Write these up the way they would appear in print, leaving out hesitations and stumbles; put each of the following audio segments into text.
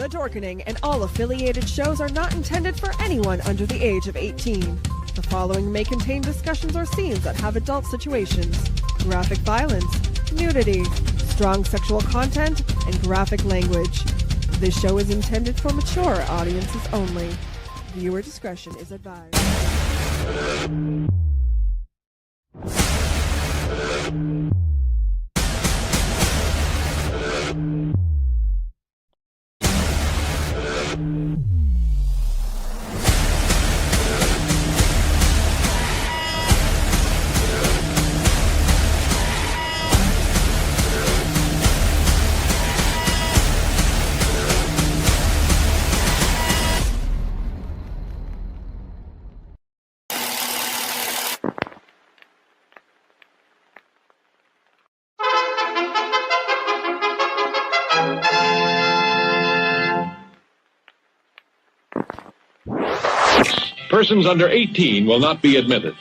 The Dorkening and all affiliated shows are not intended for anyone under the age of 18. The following may contain discussions or scenes that have adult situations, graphic violence, nudity, strong sexual content, and graphic language. This show is intended for mature audiences only. Viewer discretion is advised. Persons under 18 will not be admitted.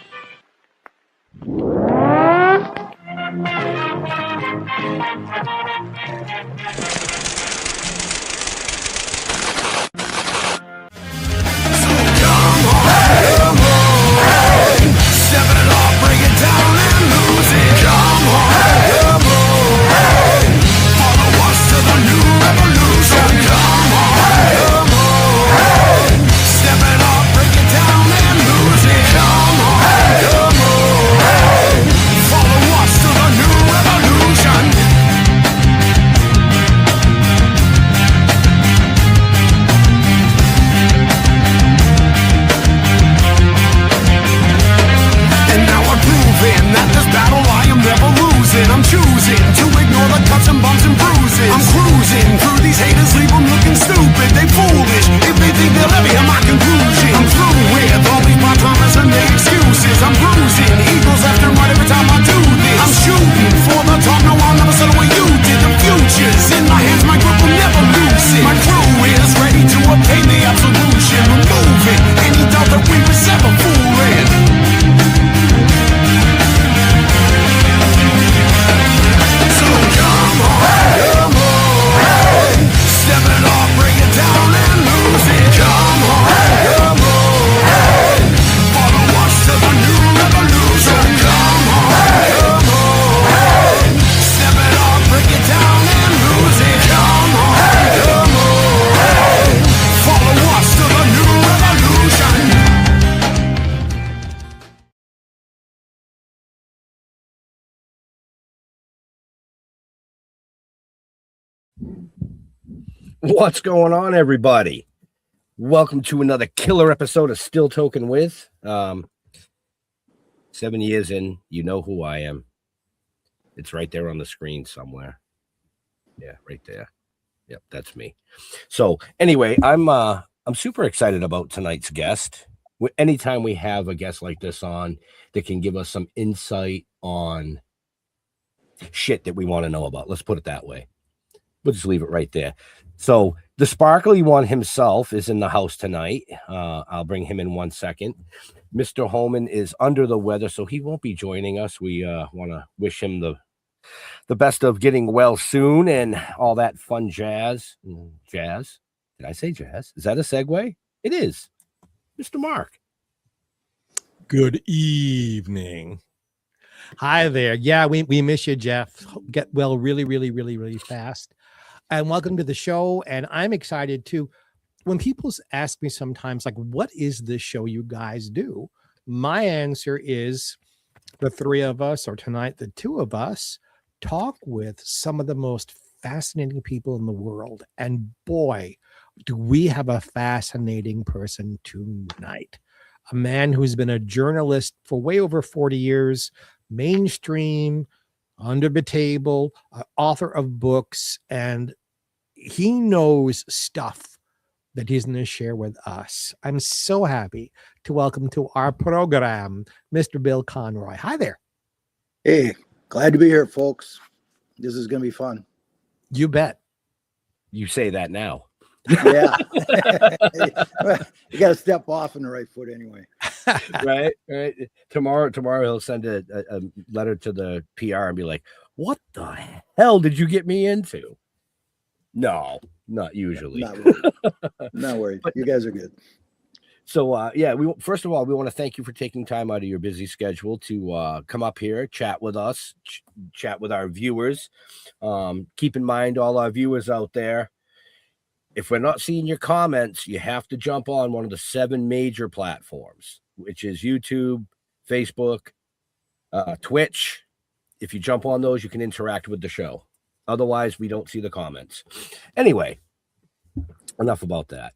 What's going on, everybody? Welcome to another killer episode of Still Toking With. 7 years in, you know who I am. It's right there on the screen somewhere. Yeah, right there. Yep, that's me. So anyway, I'm super excited about tonight's guest. Anytime we have a guest like this on that can give us some insight on shit that we want to know about. Let's put it that way. We'll just leave it right there. So the sparkly one himself is in the house tonight. I'll bring him in 1 second. Mr. Holman is under the weather, so he won't be joining us. We want to wish him the best of getting well soon and all that fun jazz. Jazz? Did I say jazz? Is that a segue? It is. Mr. Mark. Good evening. Hi there. Yeah, we miss you, Jeff. Get well really fast. And welcome to the show. And I'm excited too. When people ask me sometimes, like, what is this show you guys do? My answer is the three of us, or tonight, the two of us, talk with some of the most fascinating people in the world. And boy, do we have a fascinating person tonight. A man who's been a journalist for way over 40 years, mainstream, under the table, author of books, and he knows stuff that he's going to share with us. I'm so happy to welcome to our program, Mr. Bill Conroy. Hi there. Hey, glad to be here, folks. This is going to be fun. You bet. You say that now. Yeah. You got to step off on the right foot anyway. Right. Tomorrow he'll send a letter to the PR and be like, what the hell did you get me into? No, Not usually. Not worried. Not worried. You guys are good. So, yeah, first of all, we want to thank you for taking time out of your busy schedule to come up here, chat with us, chat with our viewers. Keep in mind, all our viewers out there, if we're not seeing your comments, you have to jump on one of the 7 major platforms, which is YouTube, Facebook, Twitch. If you jump on those, you can interact with the show. Otherwise, we don't see the comments. Anyway, enough about that.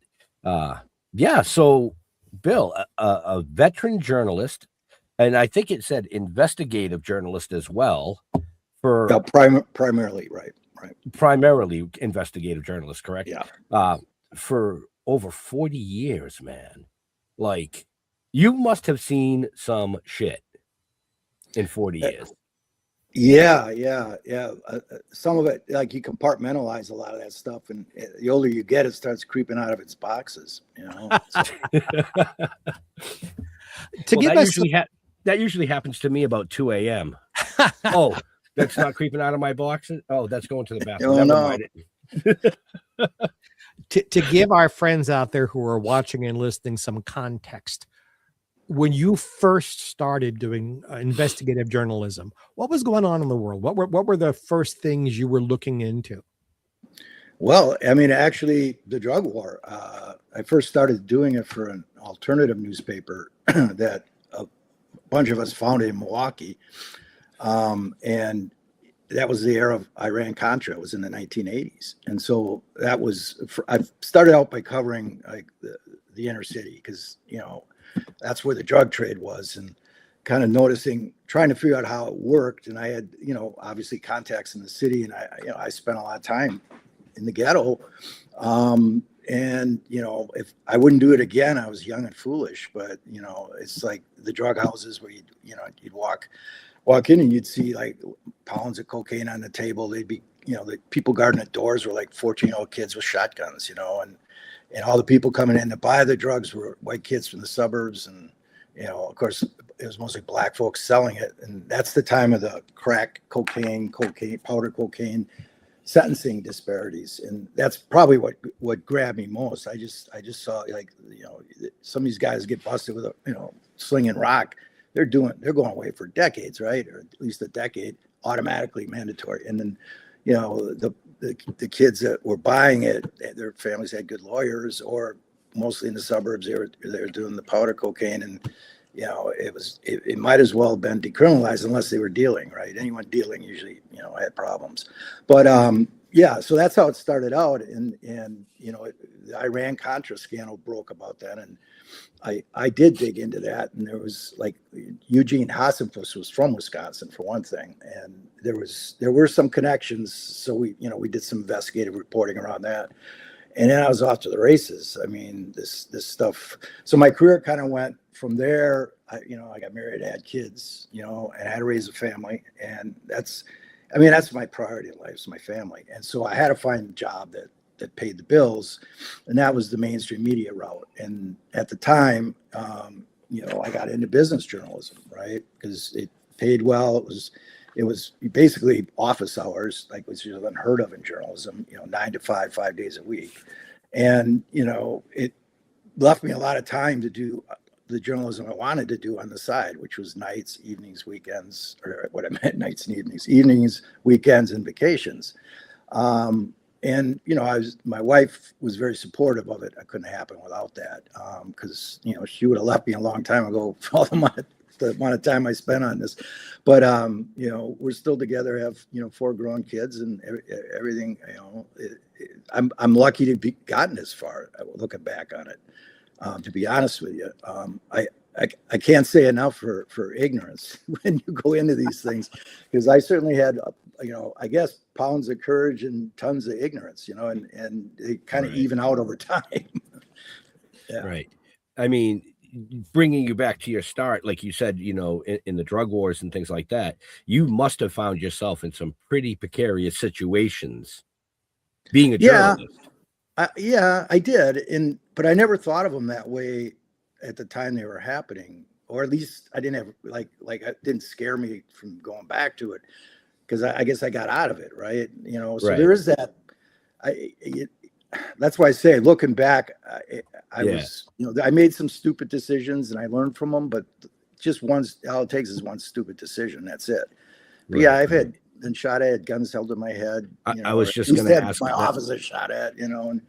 Yeah, so Bill, a veteran journalist, and I think it said investigative journalist as well. For primarily, right. Primarily investigative journalist, correct? Yeah. For over 40 years, man. Like, you must have seen some shit in 40 years. Yeah. Some of it, like, you compartmentalize a lot of that stuff, and the older you get, it starts creeping out of its boxes. You know. That usually happens to me about 2 a.m. Oh, that's not creeping out of my boxes. Oh, that's going to the bathroom. Oh, no. To give our friends out there who are watching and listening some context, when you first started doing investigative journalism, what was going on in the world? What were the first things you were looking into? Well, I mean, actually, the drug war. I first started doing it for an alternative newspaper that a bunch of us founded in Milwaukee, and that was the era of Iran-Contra. It was in the 1980s, and so that was. I started out by covering like the inner city because that's where the drug trade was, and kind of trying to figure out how it worked. And I had, obviously contacts in the city, and I spent a lot of time in the ghetto. And if I wouldn't do it again, I was young and foolish, but it's like the drug houses where you'd walk in and you'd see like pounds of cocaine on the table. They'd be, the people guarding the doors were like 14-year-old kids with shotguns, and all the people coming in to buy the drugs were white kids from the suburbs. And, of course, it was mostly black folks selling it. And that's the time of the crack, cocaine, powder cocaine sentencing disparities. And that's probably what grabbed me most. I just saw, like, some of these guys get busted with slinging rock. They're going away for decades, right? Or at least a decade, automatically mandatory. And then, the kids that were buying it, their families had good lawyers, or mostly in the suburbs, they were doing the powder cocaine, and it might as well have been decriminalized unless they were dealing, right? Anyone dealing usually had problems. But so that's how it started out, and the Iran-Contra scandal broke about that, and I did dig into that, and there was like Eugene Hassenfuss was from Wisconsin for one thing, and there were some connections, so we did some investigative reporting around that, and then I was off to the races. I mean, this stuff. So my career kind of went from there. I got married, I had kids, and I had to raise a family, and that's my priority in life, is my family, and so I had to find a job that paid the bills, and that was the mainstream media route. And at the time, I got into business journalism, right? Because it paid well. It was basically office hours, like, which is unheard of in journalism, 9 to 5, 5 days a week. And, it left me a lot of time to do the journalism I wanted to do on the side, which was nights, evenings, weekends, or what I meant, nights and evenings, weekends, and vacations. And, my wife was very supportive of it. I couldn't happen without that, because, she would have left me a long time ago for all the amount of time I spent on this. But, we're still together, have, 4 grown kids and everything. I'm lucky to be gotten this far, looking back on it, to be honest with you. I can't say enough for ignorance when you go into these things, because I certainly had, I guess, pounds of courage and tons of ignorance, and they kind of even out over time. Yeah. Right. I mean, bringing you back to your start, like you said, in the drug wars and things like that, you must have found yourself in some pretty precarious situations being a journalist. Yeah, I did. But I never thought of them that way at the time they were happening, or at least I didn't have like it didn't scare me from going back to it, because I guess I got out of it, right? So right. There is that. that's why I say, looking back, I Yeah. was, I made some stupid decisions and I learned from them, but just all it takes is one stupid decision. That's it. But yeah, I've been shot at, had guns held to my head. I was just going to ask. My office is shot at, and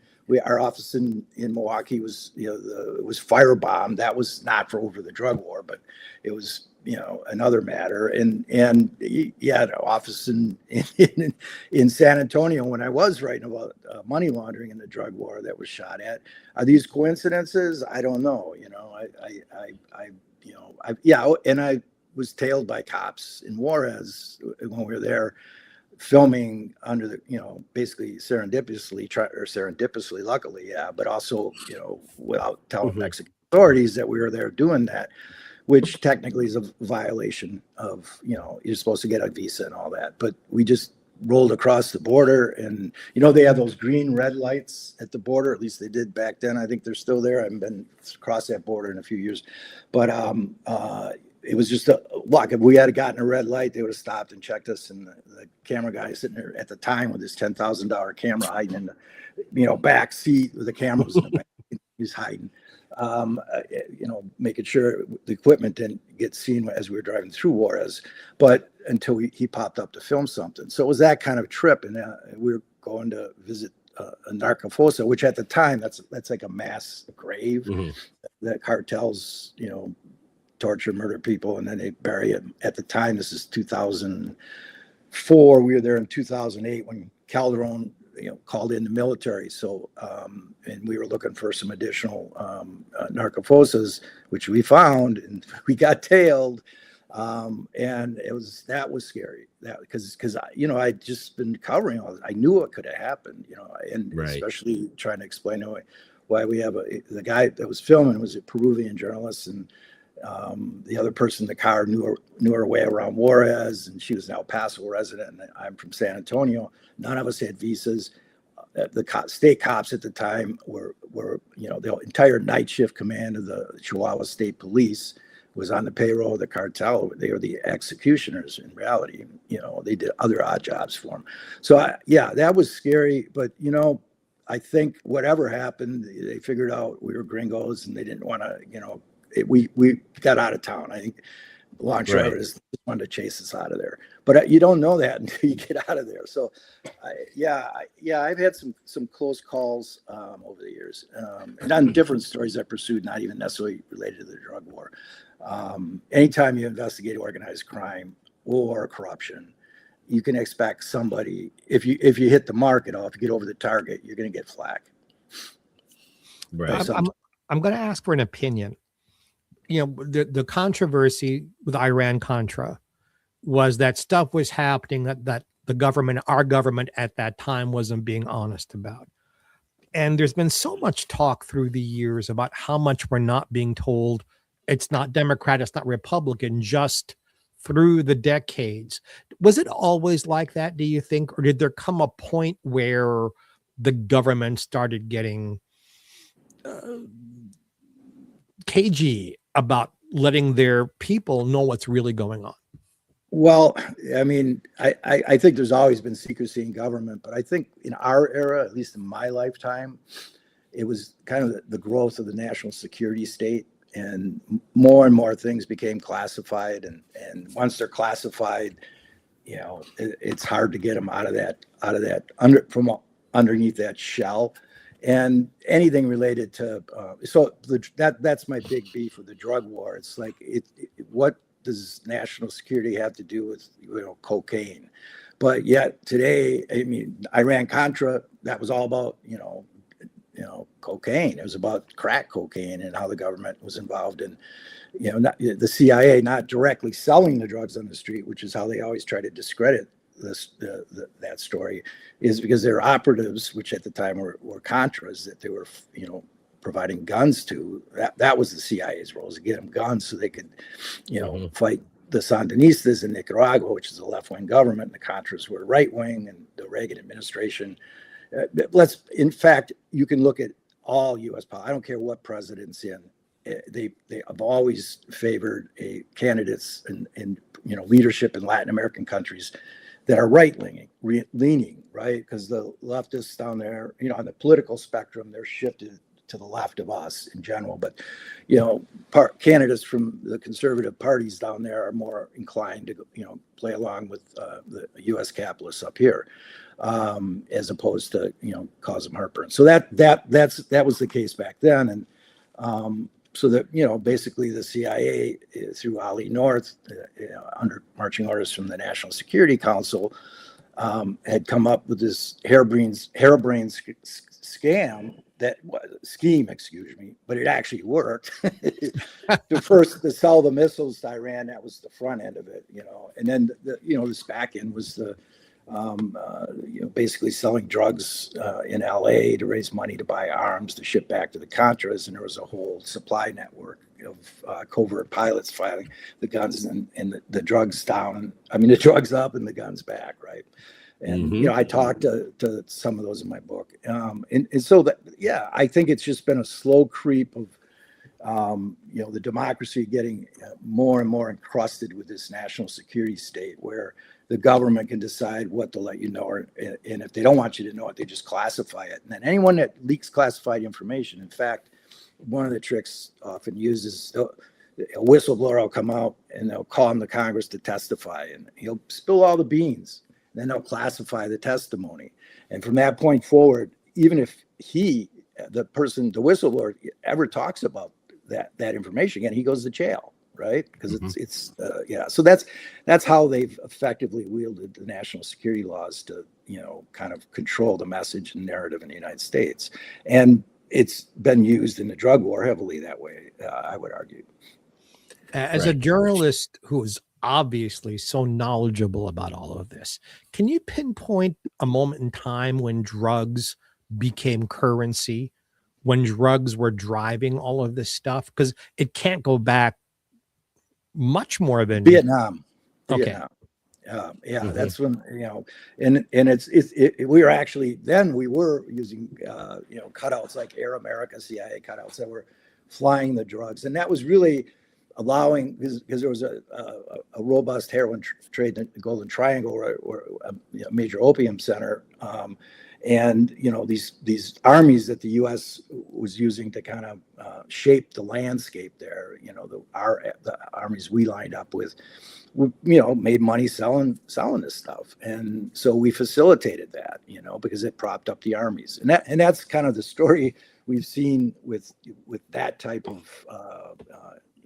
our office in Milwaukee was, it was firebombed. That was not for over the drug war, but it was, another matter. And yeah, the office in San Antonio, when I was writing about money laundering and the drug war that was shot at. Are these coincidences? I don't know. And I was tailed by cops in Juarez when we were there filming under the, basically serendipitously, luckily, yeah, but also, without telling Mexican authorities that we were there doing that, which technically is a violation of, you're supposed to get a visa and all that. But we just rolled across the border and, they have those green red lights at the border. At least they did back then. I think they're still there. I haven't been across that border in a few years, but it was just a luck. If we had gotten a red light, they would have stopped and checked us. And the camera guy sitting there at the time with his $10,000 camera hiding in the, back seat with the cameras in the back, he's hiding. Making sure the equipment didn't get seen as we were driving through Juarez, but until he popped up to film something. So it was that kind of trip. And we were going to visit a narcofosa, which at the time, that's like a mass grave that cartels, torture, murder people, and then they bury them. At the time, this is 2004. We were there in 2008 when Calderon, called in the military. So, and we were looking for some additional narcofosas, which we found, and we got tailed. And that was scary. That because I'd just been covering all this. I knew what could have happened, and especially trying to explain why we have the guy that was filming was a Peruvian journalist, and the other person in the car knew her way around Juarez, and she was an El Paso resident, and I'm from San Antonio. None of us had visas. The state cops at the time were the entire night shift command of the Chihuahua State Police was on the payroll of the cartel. They were the executioners in reality. They did other odd jobs for them. So that was scary. But I think whatever happened, they figured out we were gringos, and they didn't want to. We got out of town. I think long short is just wanted to chase us out of there. But you don't know that until you get out of there. So, I've had some close calls over the years, and on different stories I pursued, not even necessarily related to the drug war. Anytime you investigate organized crime or corruption, you can expect somebody, if you hit the mark at all, if you get over the target, you're going to get flack. Right. I'm going to ask for an opinion. The controversy with Iran-Contra was that stuff was happening that our government at that time wasn't being honest about. And there's been so much talk through the years about how much we're not being told. It's not Democrat, it's not Republican, just through the decades. Was it always like that, do you think? Or did there come a point where the government started getting cagey about letting their people know what's really going on? Well, I mean, I think there's always been secrecy in government, but I think in our era, at least in my lifetime, it was kind of the growth of the national security state, and more things became classified, and once they're classified, it's hard to get them out of that from underneath that shell. And anything related to that's my big beef with the drug war. It's like what does national security have to do with cocaine? But yet today, I mean, Iran-Contra, that was all about cocaine. It was about crack cocaine and how the government was involved in the CIA not directly selling the drugs on the street, which is how they always try to discredit that story, is because they're operatives, which at the time were Contras that they were providing guns to. That was the CIA's role, is to get them guns so they could fight the Sandinistas in Nicaragua, which is a left-wing government, and the Contras were right-wing, and the Reagan administration. In fact, you can look at all U.S. politics. I don't care what president's in. They have always favored candidates in leadership in Latin American countries that are right-leaning, right? Because the leftists down there, on the political spectrum, they're shifted to the left of us in general. But, candidates from the conservative parties down there are more inclined to, play along with the U.S. capitalists up here, as opposed to, cause them heartburn. So that was the case back then. And so that, basically the CIA through Ali North, under marching orders from the National Security Council, had come up with this harebrained scheme, but it actually worked. To sell the missiles to Iran, that was the front end of it, and then this back end was the basically selling drugs in LA to raise money to buy arms to ship back to the Contras, and there was a whole supply network of covert pilots filing the guns and the drugs down. The drugs up and the guns back, right? And I talked to some of those in my book, and so that I think it's just been a slow creep of the democracy getting more and more encrusted with this national security state, where the government can decide what to let you know, and if they don't want you to know it, they just classify it. And then anyone that leaks classified information, in fact, one of the tricks often used is a whistleblower will come out and they'll call him to Congress to testify, and he'll spill all the beans. Then they'll classify the testimony. And from that point forward, even if the whistleblower ever talks about that information again, he goes to jail, right? Because so that's how they've effectively wielded the national security laws to, kind of control the message and narrative in the United States. And it's been used in the drug war heavily that way, I would argue. As a journalist who is obviously so knowledgeable about all of this, can you pinpoint a moment in time when drugs became currency, when drugs were driving all of this stuff? Because it can't go back much more than Vietnam. Okay. That's when, and we were actually, then we were using cutouts like Air America, CIA cutouts that were flying the drugs, and that was really allowing, because there was a robust heroin trade in the Golden Triangle, or a major opium center, and these armies that the U.S. was using to kind of shape the landscape there. The armies we lined up with, made money selling this stuff, and so we facilitated that, because it propped up the armies, and that's kind of the story we've seen with that type of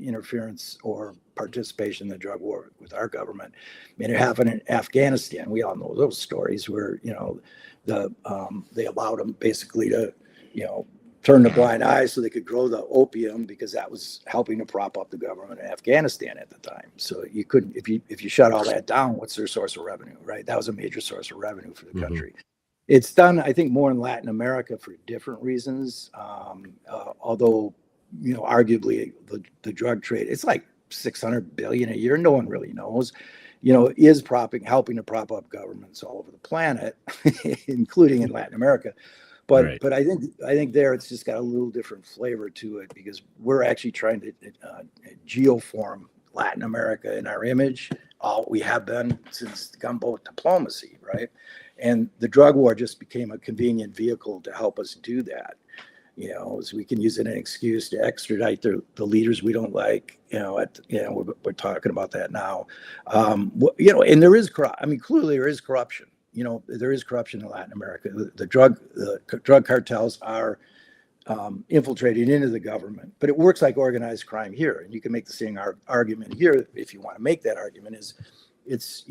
interference or participation in the drug war with our government. It happened in Afghanistan. We all know those stories where they allowed them basically to turn the blind eye so they could grow the opium, because that was helping to prop up the government in Afghanistan at the time. So you couldn't, if you shut all that down, what's their source of revenue, right? That was a major source of revenue for the country. It's done, I think, more in Latin America for different reasons, although arguably the drug trade, it's like 600 billion a year. No one really knows, is helping to prop up governments all over the planet, including in Latin America. But Right. but I think there it's just got a little different flavor to it, because we're actually trying to geoform Latin America in our image. We have been since gunboat diplomacy, right? And the drug war just became a convenient vehicle to help us do that. So we can use it as an excuse to extradite the leaders we don't like. We're talking about that now. And there is clearly there is corruption. There is corruption in Latin America. The drug cartels are infiltrating into the government, but it works like organized crime here. And you can make the same argument here if you want to make that argument. It's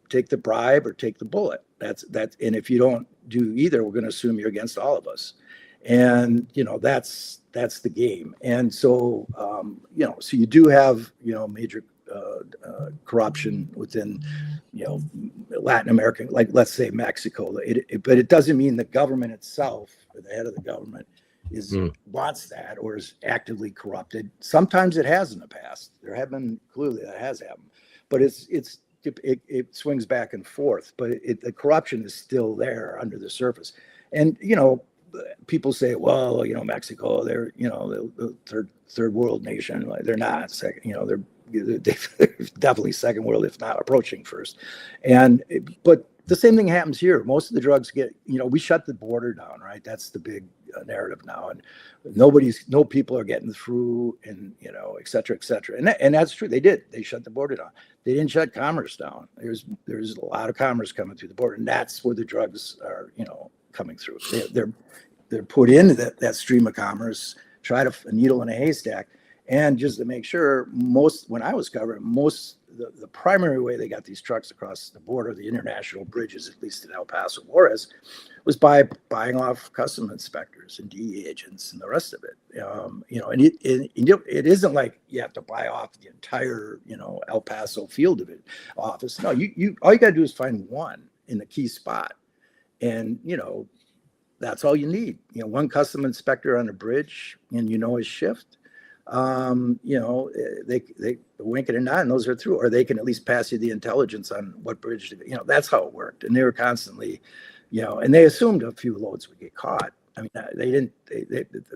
take the bribe or take the bullet. That's and if you don't do either, we're going to assume you're against all of us. And that's the game. And so so you do have major corruption within Latin America, like let's say Mexico. But it doesn't mean the government itself, or the head of the government, wants that or is actively corrupted. Sometimes it has in the past. There have been, clearly that has happened, but it swings back and forth. But the corruption is still there under the surface. And people say, well, Mexico, they're the third world nation. They're not. They're they're definitely second world, if not approaching first. But the same thing happens here. Most of the drugs get, we shut the border down, right? That's the big narrative now, and no people are getting through, and et cetera, et cetera. And that's true. They shut the border down. They didn't shut commerce down. There's a lot of commerce coming through the border, and that's where the drugs are, coming through. They're put into that stream of commerce, try to a needle in a haystack. And just to make sure, when I was covering, the primary way they got these trucks across the border, the international bridges, at least in El Paso, Juarez, was by buying off customs inspectors and DEA agents and the rest of it. And it isn't like you have to buy off the entire, El Paso field of it office. No, you all you got to do is find one in the key spot, and that's all you need. One customs inspector on a bridge, and his shift. They wink at a nod and those are through, or they can at least pass you the intelligence on what bridge that's how it worked. And they were constantly, and they assumed a few loads would get caught. I mean,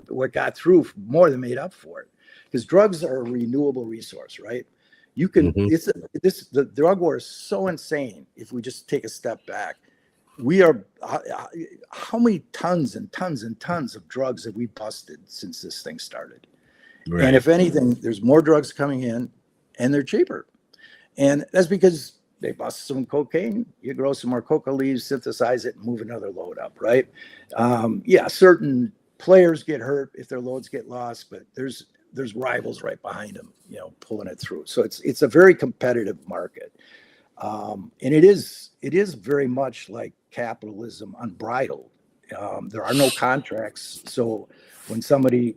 what got through more than made up for it, because drugs are a renewable resource, right? You can, the drug war is so insane. If we just take a step back, how many tons and tons and tons of drugs have we busted since this thing started? Right. And if anything, there's more drugs coming in, and they're cheaper. And that's because they bust some cocaine, you grow some more coca leaves, synthesize it, and move another load up, right? Certain players get hurt if their loads get lost, but there's rivals right behind them, pulling it through. So it's a very competitive market. And it is very much like capitalism unbridled. There are no contracts. So when somebody,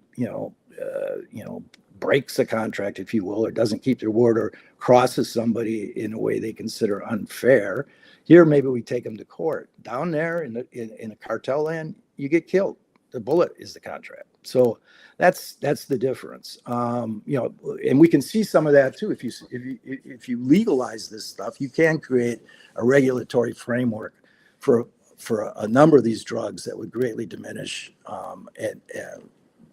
breaks a contract, if you will, or doesn't keep their word, or crosses somebody in a way they consider unfair, here maybe we take them to court. Down there in a cartel land, you get killed. The bullet is the contract. So that's the difference. And we can see some of that too. If you legalize this stuff, you can create a regulatory framework for a number of these drugs that would greatly diminish and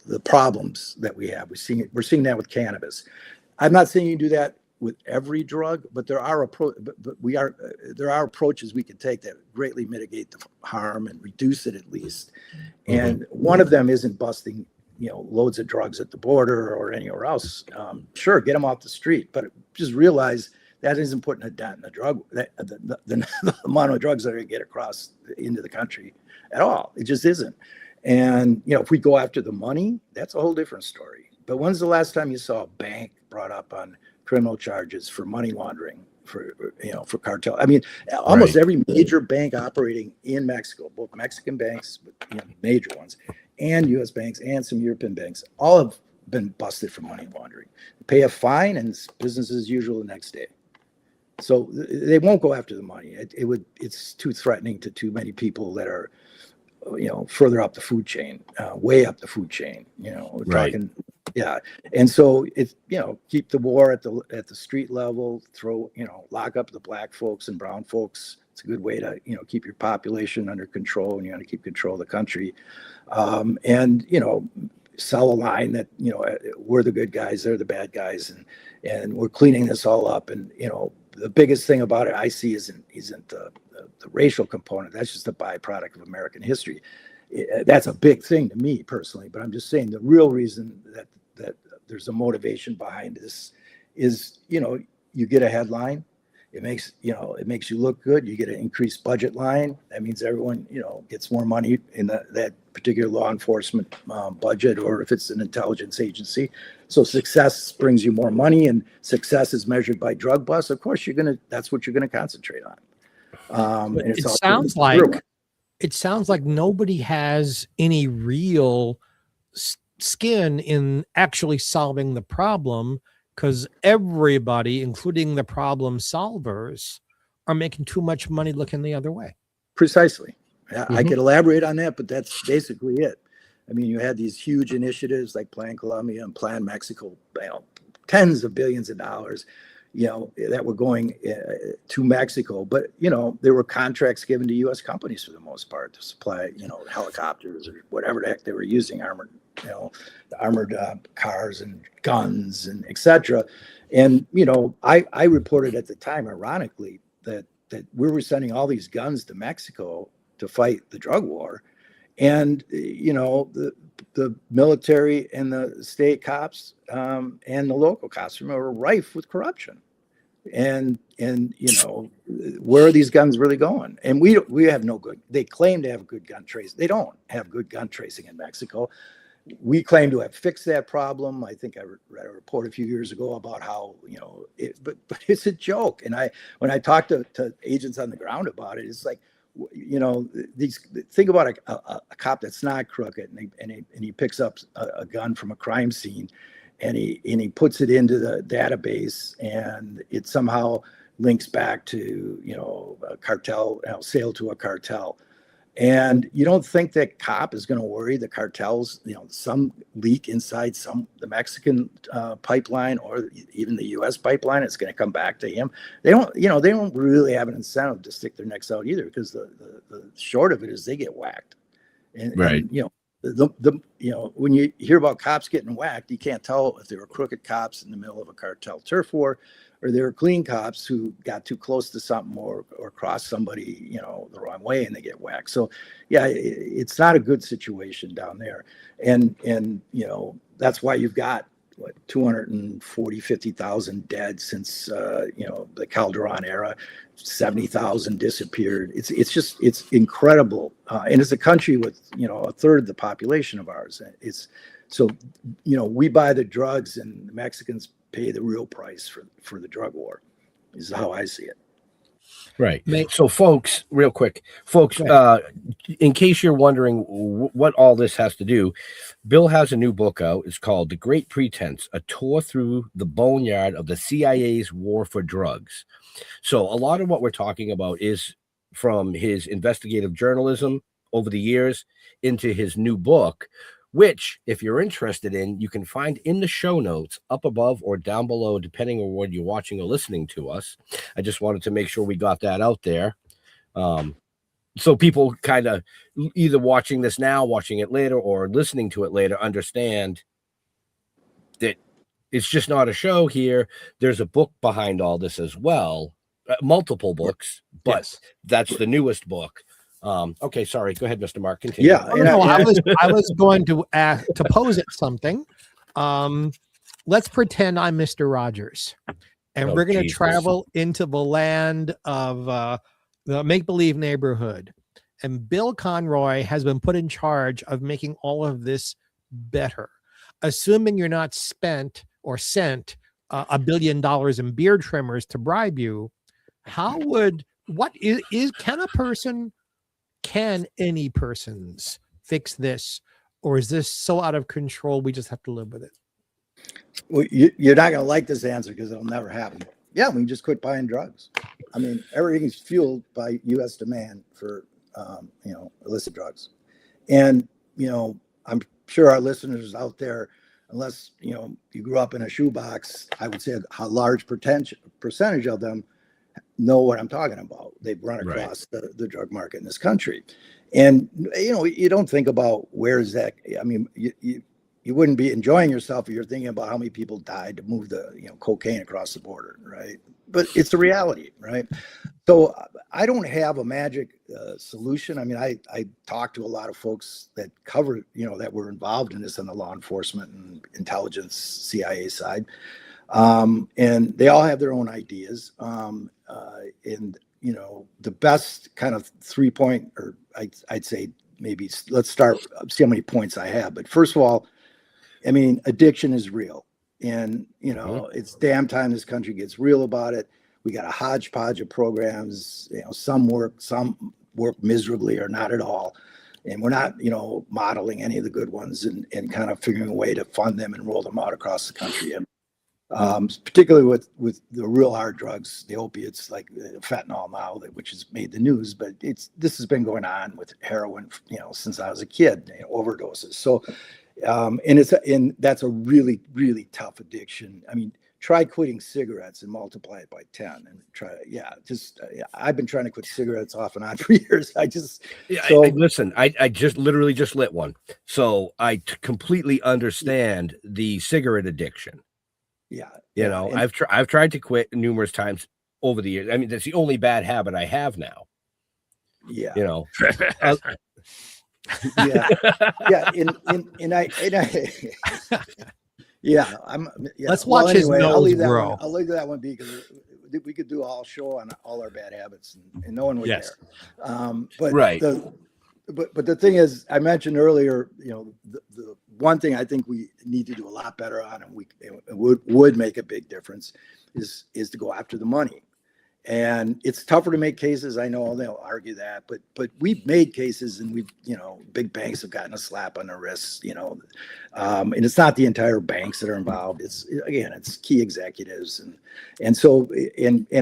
the problems that we have. We're seeing that with cannabis. I'm not saying you do that with every drug, but there are approaches we can take that greatly mitigate the harm and reduce it at least. And one of them isn't busting, loads of drugs at the border or anywhere else. Sure, get them off the street, but just realize that isn't putting a dent in the drug, the amount of drugs that are going to get across into the country at all. It just isn't. And, if we go after the money, that's a whole different story. But when's the last time you saw a bank brought up on criminal charges for money laundering, for cartel? I mean, almost every major bank operating in Mexico, both Mexican banks, major ones, and U.S. banks and some European banks, all have been busted for money laundering. Pay a fine and it's business as usual the next day. So they won't go after the money. It's too threatening to too many people that are, further up the food chain, way up the food chain. We're talking, And so it's keep the war at the street level. Lock up the black folks and brown folks. It's a good way to keep your population under control, and you want to keep control of the country. And sell a line that we're the good guys, they're the bad guys, and we're cleaning this all up. And the biggest thing about it I see isn't the racial component. That's just a byproduct of American history. That's a big thing to me personally, but I'm just saying the real reason that there's a motivation behind this is you get a headline, it makes you look good, you get an increased budget line. That means everyone gets more money in that particular law enforcement budget, or if it's an intelligence agency. So success brings you more money, and success is measured by drug busts. Of course, that's what you're gonna concentrate on. And it sounds like nobody has any real skin in actually solving the problem, because everybody, including the problem solvers, are making too much money looking the other way. Precisely. I could elaborate on that, but that's basically it. I mean, you had these huge initiatives like Plan Colombia and Plan Mexico, tens of billions of dollars, that were going to Mexico. But, there were contracts given to U.S. companies for the most part to supply, helicopters or whatever the heck they were using, armored cars and guns and et cetera. And, I reported at the time, ironically, that we were sending all these guns to Mexico to fight the drug war. And, the military and the state cops and the local cops were rife with corruption. And where are these guns really going? And we have no good. They claim to have good gun tracing. They don't have good gun tracing in Mexico. We claim to have fixed that problem. I think I read a report a few years ago about how but it's a joke. And when I talk to agents on the ground about it, it's like, think about a cop that's not crooked and he picks up a gun from a crime scene and he puts it into the database and it somehow links back to a cartel, sale to a cartel. And you don't think that cop is going to worry the cartels, some leak inside the Mexican pipeline or even the U.S. pipeline, it's going to come back to him. They don't really have an incentive to stick their necks out either, because the short of it is they get whacked. And, right. And, when you hear about cops getting whacked, you can't tell if they were crooked cops in the middle of a cartel turf war, or they were clean cops who got too close to something or crossed somebody, the wrong way and they get whacked. So, yeah, it's not a good situation down there. And that's why you've got 50,000 dead since, the Calderon era, 70,000 disappeared. It's incredible. And it's a country with, a third of the population of ours. We buy the drugs and the Mexicans pay the real price for the drug war, is how I see it. Right. So folks, real quick, in case you're wondering what all this has to do, Bill has a new book out. It's called The Great Pretense, A Tour Through the Boneyard of the CIA's War for Drugs. So a lot of what we're talking about is from his investigative journalism over the years into his new book, which, if you're interested in, you can find in the show notes up above or down below, depending on when you're watching or listening to us. I just wanted to make sure we got that out there. So people kind of either watching this now, watching it later, or listening to it later understand that it's just not a show here. There's a book behind all this as well, multiple books, but yes, that's the newest book. Okay, sorry. Go ahead, Mr. Mark. Continue. Yeah, I was going to pose it something. Let's pretend I'm Mr. Rogers, and we're going to travel into the land of the make-believe neighborhood. And Bill Conroy has been put in charge of making all of this better. Assuming you're not sent $1 billion in beard trimmers to bribe you, can any persons fix this, or is this so out of control we just have to live with it? Well, you're not going to like this answer because it'll never happen. Yeah, we just quit buying drugs. I mean, everything's fueled by U.S. demand for illicit drugs, and I'm sure our listeners out there, unless you grew up in a shoebox, I would say a large percentage of them know what I'm talking about. They've run across the drug market in this country. And, you don't think about where is that. I mean, you wouldn't be enjoying yourself if you're thinking about how many people died to move the, cocaine across the border. Right. But it's the reality. Right. So I don't have a magic solution. I mean, I talked to a lot of folks that cover, that were involved in this on the law enforcement and intelligence CIA side. And they all have their own ideas. And the best kind of 3-point, or I'd say maybe let's start, see how many points I have. But first of all, I mean, addiction is real, and it's damn time this country gets real about it. We got a hodgepodge of programs. Some work miserably or not at all, and we're not modeling any of the good ones and kind of figuring a way to fund them and roll them out across the country. And particularly with the real hard drugs, the opiates like fentanyl now, which has made the news, but this has been going on with heroin, since I was a kid, overdoses. So, and that's a really, really tough addiction. I mean, try quitting cigarettes and multiply it by 10 and I've been trying to quit cigarettes off and on for years. Listen, I just literally just lit one. So I completely understand the cigarette addiction. I've tried to quit numerous times over the years. I mean, that's the only bad habit I have now. Yeah. Let's watch his nose I'll leave grow. I'll leave that one because we could do a whole show on all our bad habits and no one would care. But the thing is, I mentioned earlier, the one thing I think we need to do a lot better on, and would make a big difference, is to go after the money. And it's tougher to make cases. I know they'll argue that, but we've made cases, and big banks have gotten a slap on the wrists, and it's not the entire banks that are involved. It's key executives and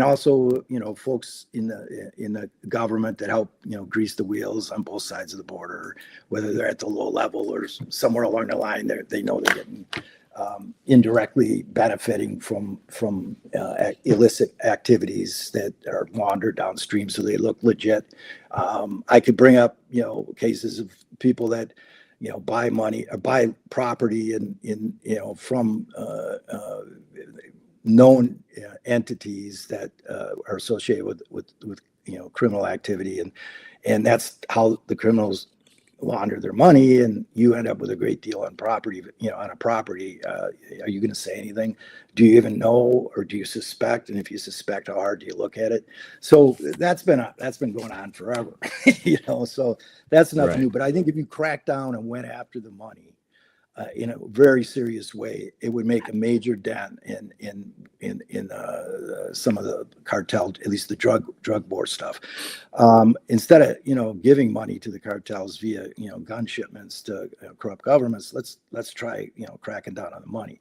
also, folks in the government that help, grease the wheels on both sides of the border, whether they're at the low level or somewhere along the line, they know they're getting indirectly benefiting from illicit activities that are wandered downstream, so they look legit. I could bring up cases of people that buy money or buy property from known entities that are associated with criminal activity, and that's how the criminals launder their money, and you end up with a great deal on property. On a property, are you going to say anything? Do you even know, or do you suspect? And if you suspect, how hard do you look at it? So that's been going on forever. So that's nothing new. But I think if you crack down and went after the money in a very serious way, it would make a major dent in some of the cartel, at least the drug war stuff. Instead of giving money to the cartels via gun shipments to corrupt governments, let's try cracking down on the money.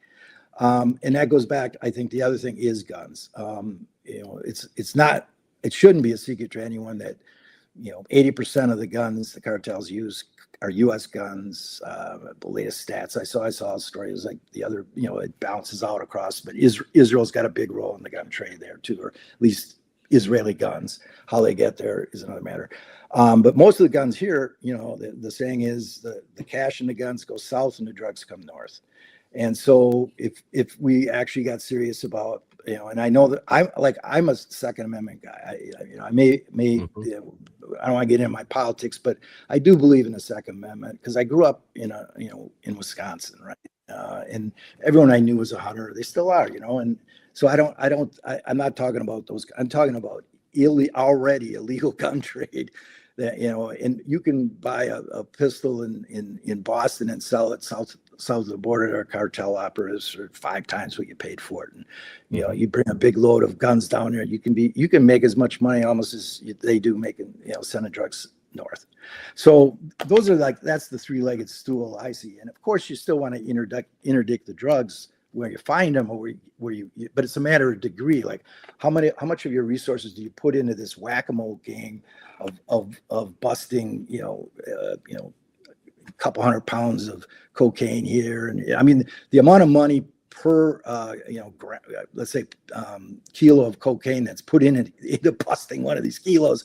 And that goes back. I think the other thing is guns. It shouldn't be a secret to anyone that 80% of the guns the cartels use are U.S. guns. The latest stats I saw a story. It was like the other, it bounces out across, but Israel's got a big role in the gun trade there too, or at least Israeli guns. How they get there is another matter. But most of the guns here, the saying is the cash in the guns go south and the drugs come north. And so if we actually got serious about, and I know that I'm a Second Amendment guy. I may I don't want to get into my politics, but I do believe in the Second Amendment because I grew up in Wisconsin, right? And everyone I knew was a hunter. They still are, and so I'm not talking about those. I'm talking about already illegal gun trade that, and you can buy a pistol in Boston and sell it south of the border to our cartel operatives for 5 times what you paid for it. And, you bring a big load of guns down there, you can make as much money almost as they do making, sending drugs north. So those are that's the 3-legged stool I see. And of course you still want to interdict the drugs where you find them, or where you but it's a matter of degree. Like how much of your resources do you put into this whack-a-mole game of busting, a couple 100 pounds of cocaine here. And I mean, the amount of money per, let's say, kilo of cocaine that's put into busting one of these kilos,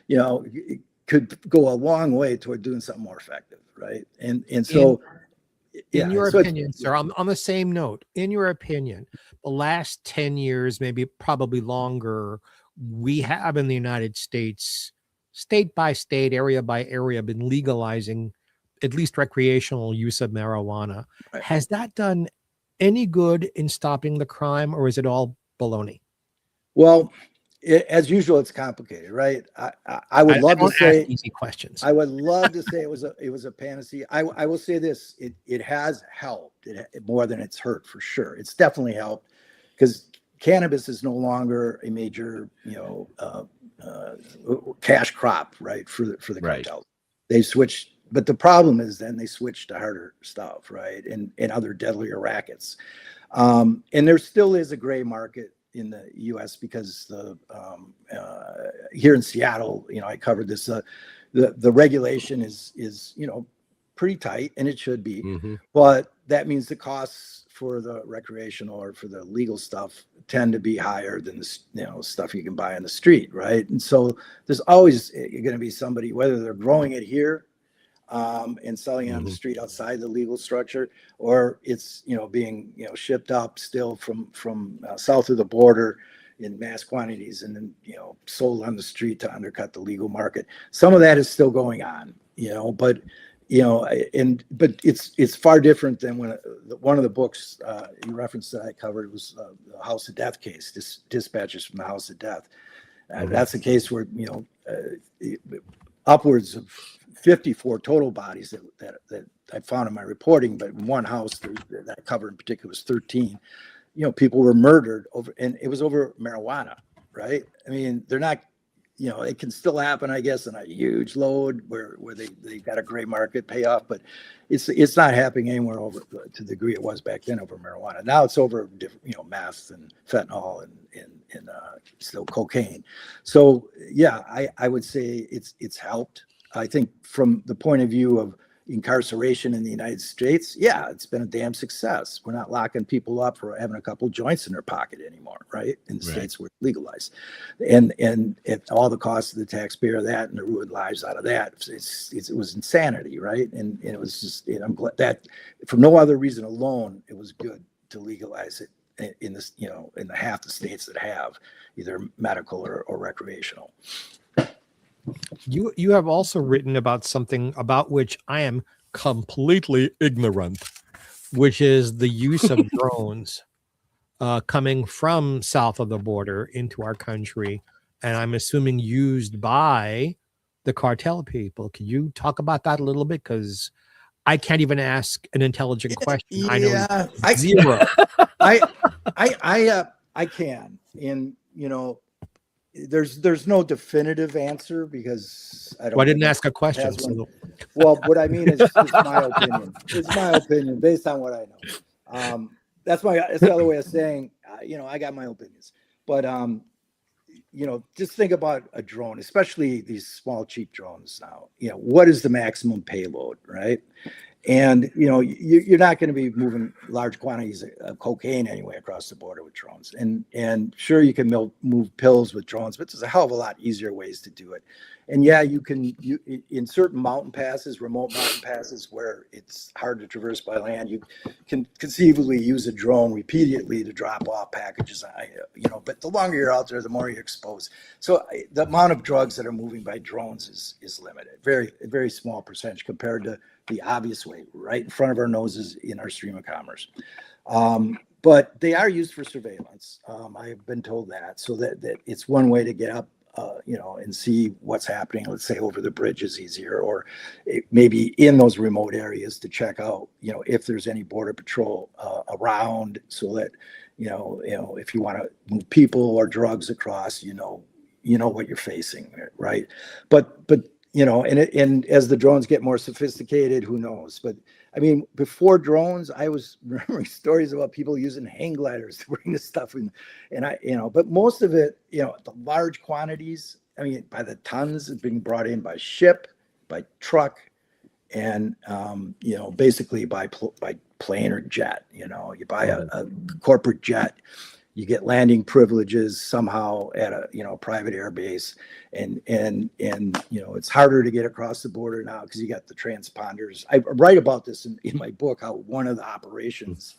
it could go a long way toward doing something more effective. Right. And so, in your opinion, sir, on the same note, in your opinion, the last 10 years, maybe probably longer, we have in the United States, state by state, area by area, been legalizing at least recreational use of marijuana. Right. Has that done any good in stopping the crime, or is it all baloney? Well, as usual, it's complicated, right? I would love to say easy questions. I would love to say it was a panacea. I will say this: it has helped more than it's hurt, for sure. It's definitely helped because cannabis is no longer a major, cash crop, right, for the cartels. They switched. But the problem is then they switch to harder stuff, right? And other deadlier rackets. And there still is a gray market in the U.S. because here in Seattle, I covered this, the regulation is pretty tight, and it should be. Mm-hmm. But that means the costs for the recreational or for the legal stuff tend to be higher than the stuff you can buy on the street, right? And so there's always going to be somebody, whether they're growing it here and selling it on the street outside the legal structure, or it's being shipped up still from south of the border in mass quantities and then sold on the street to undercut the legal market. Some of that is still going on, but it's far different than when one of the books you referenced that I covered was the House of Death case, Dispatches from the House of Death. That's a case where upwards of 54 total bodies that I found in my reporting, but in one house that I covered in particular was 13. People were murdered over, and it was over marijuana, right? I mean, they're not. It can still happen, I guess, in a huge load where they got a gray market payoff, but it's not happening anywhere over to the degree it was back then over marijuana. Now it's over different, meth and fentanyl and still cocaine. So yeah, I would say it's helped. I think from the point of view of incarceration in the United States, yeah, it's been a damn success. We're not locking people up for having a couple joints in their pocket anymore, right? In the states where it's legalized, and at all the cost of the taxpayer, that and the ruined lives out of that, it was insanity, right? And it was just, I'm glad that for no other reason alone, it was good to legalize it in this, in the half the states that have either medical or recreational. You have also written about something about which I am completely ignorant, which is the use of drones coming from south of the border into our country, and I'm assuming used by the cartel people. Can you talk about that a little bit? Because I can't even ask an intelligent question. I know zero. I can, and there's no definitive answer because I don't. Well, I didn't ask a question. Well, what I mean is my opinion. It's my opinion based on what I know. That's the other way of saying, I got my opinions. But just think about a drone, especially these small, cheap drones now. What is the maximum payload, right? And you're not going to be moving large quantities of cocaine anyway across the border with drones. And sure, you can move pills with drones, but there's a hell of a lot easier ways to do it. And yeah, you in certain mountain passes, remote mountain passes where it's hard to traverse by land, you can conceivably use a drone repeatedly to drop off packages. But the longer you're out there, the more you're exposed. So the amount of drugs that are moving by drones is limited, very, very small percentage compared to the obvious way, right in front of our noses in our stream of commerce. But they are used for surveillance. I've been told that, so that it's one way to get up, and see what's happening. Let's say over the bridge is easier, or maybe in those remote areas to check out, if there's any border patrol around, so that if you want to move people or drugs across, what you're facing, right? But and as the drones get more sophisticated, who knows? But I mean, before drones, I was remembering stories about people using hang gliders to bring this stuff in, and but most of it, the large quantities, I mean, by the tons, is being brought in by ship, by truck, and basically by plane or jet. You buy a corporate jet. You get landing privileges somehow at a private air base, and it's harder to get across the border now because you got the transponders. I write about this in my book, how one of the operations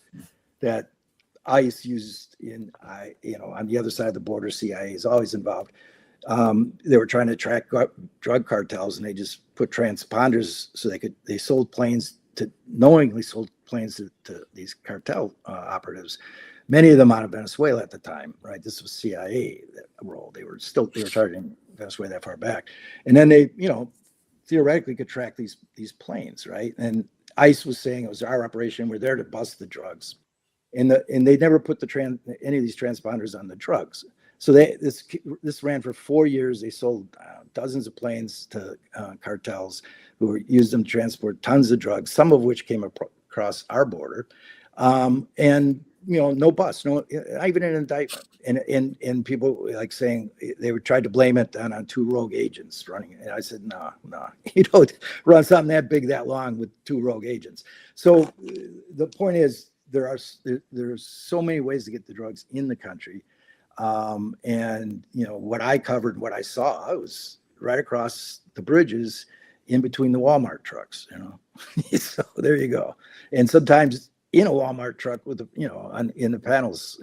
that ICE used on the other side of the border, CIA is always involved. They were trying to track drug cartels, and they just put transponders so they knowingly sold planes to these cartel operatives. Many of them out of Venezuela at the time, right? This was CIA role. They were targeting Venezuela that far back, and then they, theoretically could track these planes, right? And ICE was saying it was our operation. We're there to bust the drugs, and they never put any of these transponders on the drugs. So this ran for 4 years. They sold dozens of planes to cartels who used them to transport tons of drugs, some of which came across our border, and no bust, not even an indictment. And people like saying they tried to blame it on 2 rogue agents running. And I said, no, you don't run something that big that long with 2 rogue agents. So the point is, there's so many ways to get the drugs in the country. And what I covered, what I saw, I was right across the bridges in between the Walmart trucks, so there you go. And sometimes in a Walmart truck with in the panels,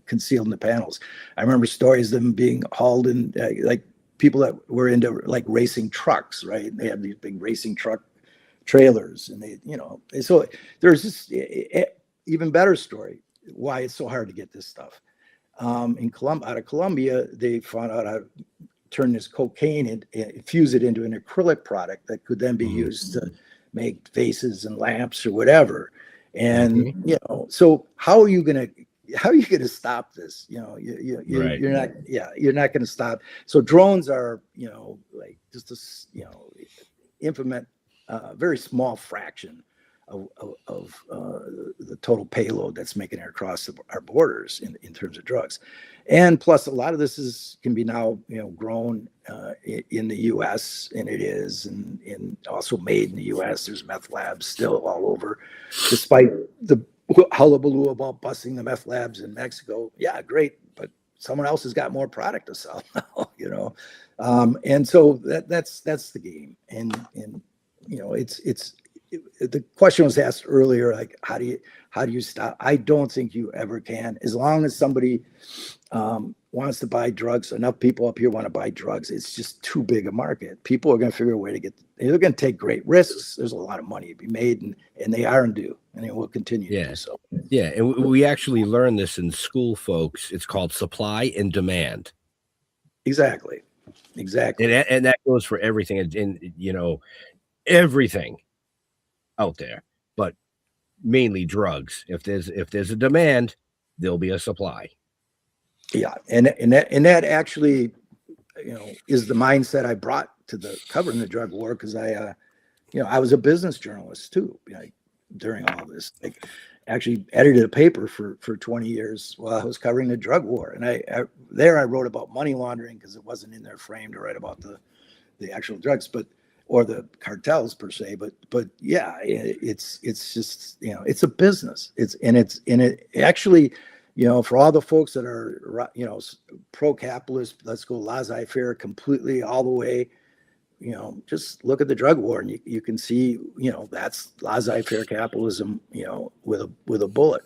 concealed in the panels. I remember stories of them being hauled in, like people that were into like racing trucks, right? They have these big racing truck trailers, and so there's this even better story why it's so hard to get this stuff. Out of Colombia, they found out how to turn this cocaine and fuse it into an acrylic product that could then be used to make vases and lamps or whatever. And so how are you gonna stop this? You're not gonna stop. So drones are like just a implement very small fraction of the total payload that's making it across our borders in terms of drugs. And plus, a lot of this can be now grown in the U.S. and it is, and also made in the U.S. There's meth labs still all over, despite the hullabaloo about busting the meth labs in Mexico. Yeah, great, but someone else has got more product to sell now, and so that's the game. And the question was asked earlier, like how do you stop? I don't think you ever can, as long as somebody wants to buy drugs. Enough people up here want to buy drugs. It's just too big a market. People are going to figure a way to they're going to take great risks. There's a lot of money to be made, and they are and do, and they will continue to do so. Yeah, and we actually learn this in school, folks. It's called supply and demand. Exactly. And that goes for everything, and everything out there, but mainly drugs. If there's a demand, there'll be a supply. Yeah, and that actually, is the mindset I brought to covering the drug war, because I was a business journalist too, during all this. Like, actually edited a paper for 20 years while I was covering the drug war, and I wrote about money laundering because it wasn't in their frame to write about the actual drugs, or the cartels per se, but yeah, it's just it's a business. It actually, for all the folks that are pro-capitalist, let's go laissez-faire completely all the way, just look at the drug war and you can see that's laissez-faire capitalism, with a bullet.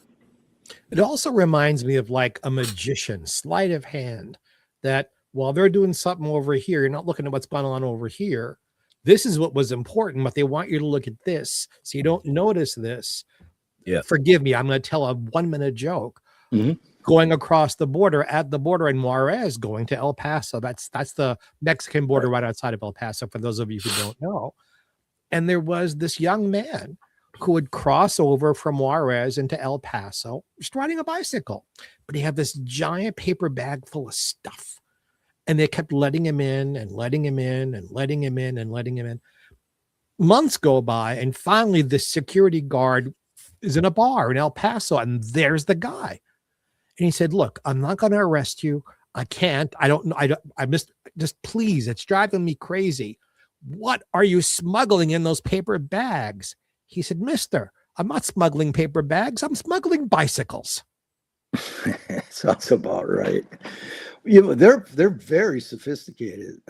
It also reminds me of like a magician, sleight of hand, that while they're doing something over here, you're not looking at what's going on over here. This is what was important, but they want you to look at this so you don't notice this. Yeah. Forgive me, I'm going to tell a 1-minute joke. Going across the border, at the border in Juarez, going to El Paso. That's the Mexican border right outside of El Paso, for those of you who don't know. And there was this young man who would cross over from Juarez into El Paso, just riding a bicycle. But he had this giant paper bag full of stuff. And they kept letting him in and letting him in and letting him in and letting him in. Months go by, and finally the security guard is in a bar in El Paso, and there's the guy. And he said, "Look, I'm not going to arrest you. I can't. I don't know. Just please, it's driving me crazy. What are you smuggling in those paper bags?" He said, "Mister, I'm not smuggling paper bags. I'm smuggling bicycles." Sounds about right. They're very sophisticated.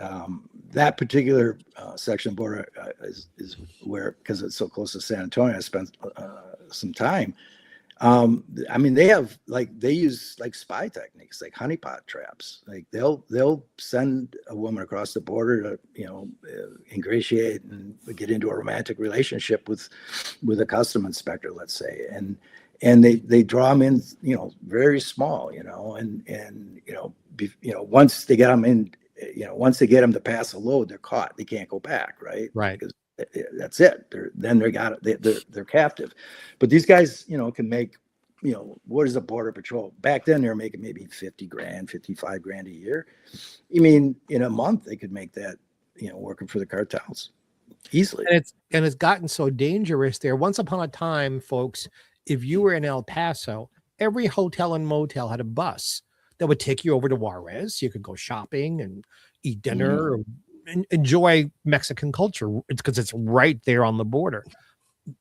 That particular section of border is where, because it's so close to San Antonio, I spent some time. They use like spy techniques, like honeypot traps. Like they'll send a woman across the border to ingratiate and get into a romantic relationship with a custom inspector, let's say, and they draw them in, very small, and once they get them in, once they get them to pass a load, they're caught. They can't go back, right? Because that's it. They're captive. But these guys, can make, what is a border patrol? Back then they were making maybe 50 grand, 55 grand a year. You mean in a month they could make that, working for the cartels easily. And it's gotten so dangerous there. Once upon a time, folks, if you were in El Paso, every hotel and motel had a bus that would take you over to Juarez. You could go shopping and eat dinner and enjoy Mexican culture, because it's right there on the border.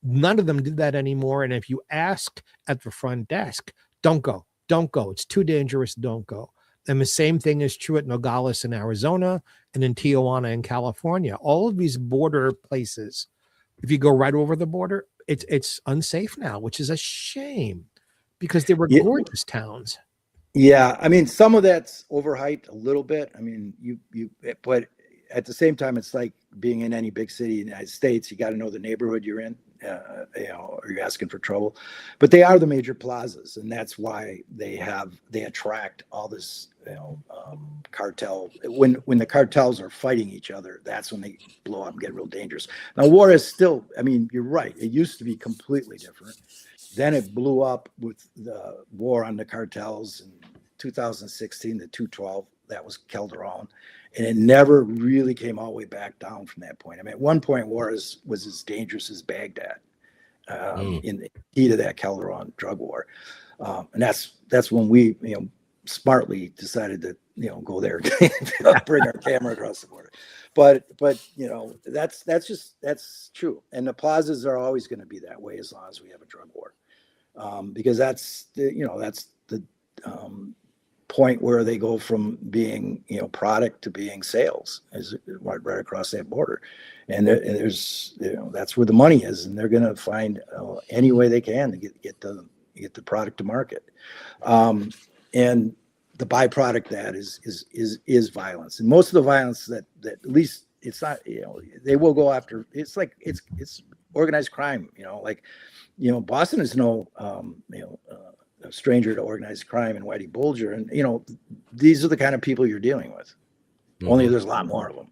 none of them do that anymore. And if you ask at the front desk, don't go, it's too dangerous, don't go. And the same thing is true at Nogales in Arizona and in Tijuana in California. All of these border places, if you go right over the border, it's unsafe now, which is a shame because they were gorgeous towns. Yeah, I mean, some of that's overhyped a little bit. I mean, but at the same time, it's like being in any big city in the United States. You got to know the neighborhood you're in, or you're asking for trouble. But they are the major plazas, and that's why they attract all this, cartel. When the cartels are fighting each other, that's when they blow up and get real dangerous. Now, Juarez still, I mean, you're right. It used to be completely different. Then it blew up with the war on the cartels in 2016, the 212. That was Calderon. And it never really came all the way back down from that point. I mean, at one point, Juarez was as dangerous as Baghdad in the heat of that Calderon drug war. And that's when we, smartly decided to, go there and bring our camera across the border. But that's true. And the plazas are always going to be that way as long as we have a drug war. Because that's the point where they go from being product to being sales, is right across that border, and there's that's where the money is, and they're going to find any way they can to get the product to market, and the byproduct that is violence, and most of the violence that at least it's not they will go after. It's like it's organized crime, Boston is no a stranger to organized crime and Whitey Bulger. And, these are the kind of people you're dealing with. Mm-hmm. Only there's a lot more of them.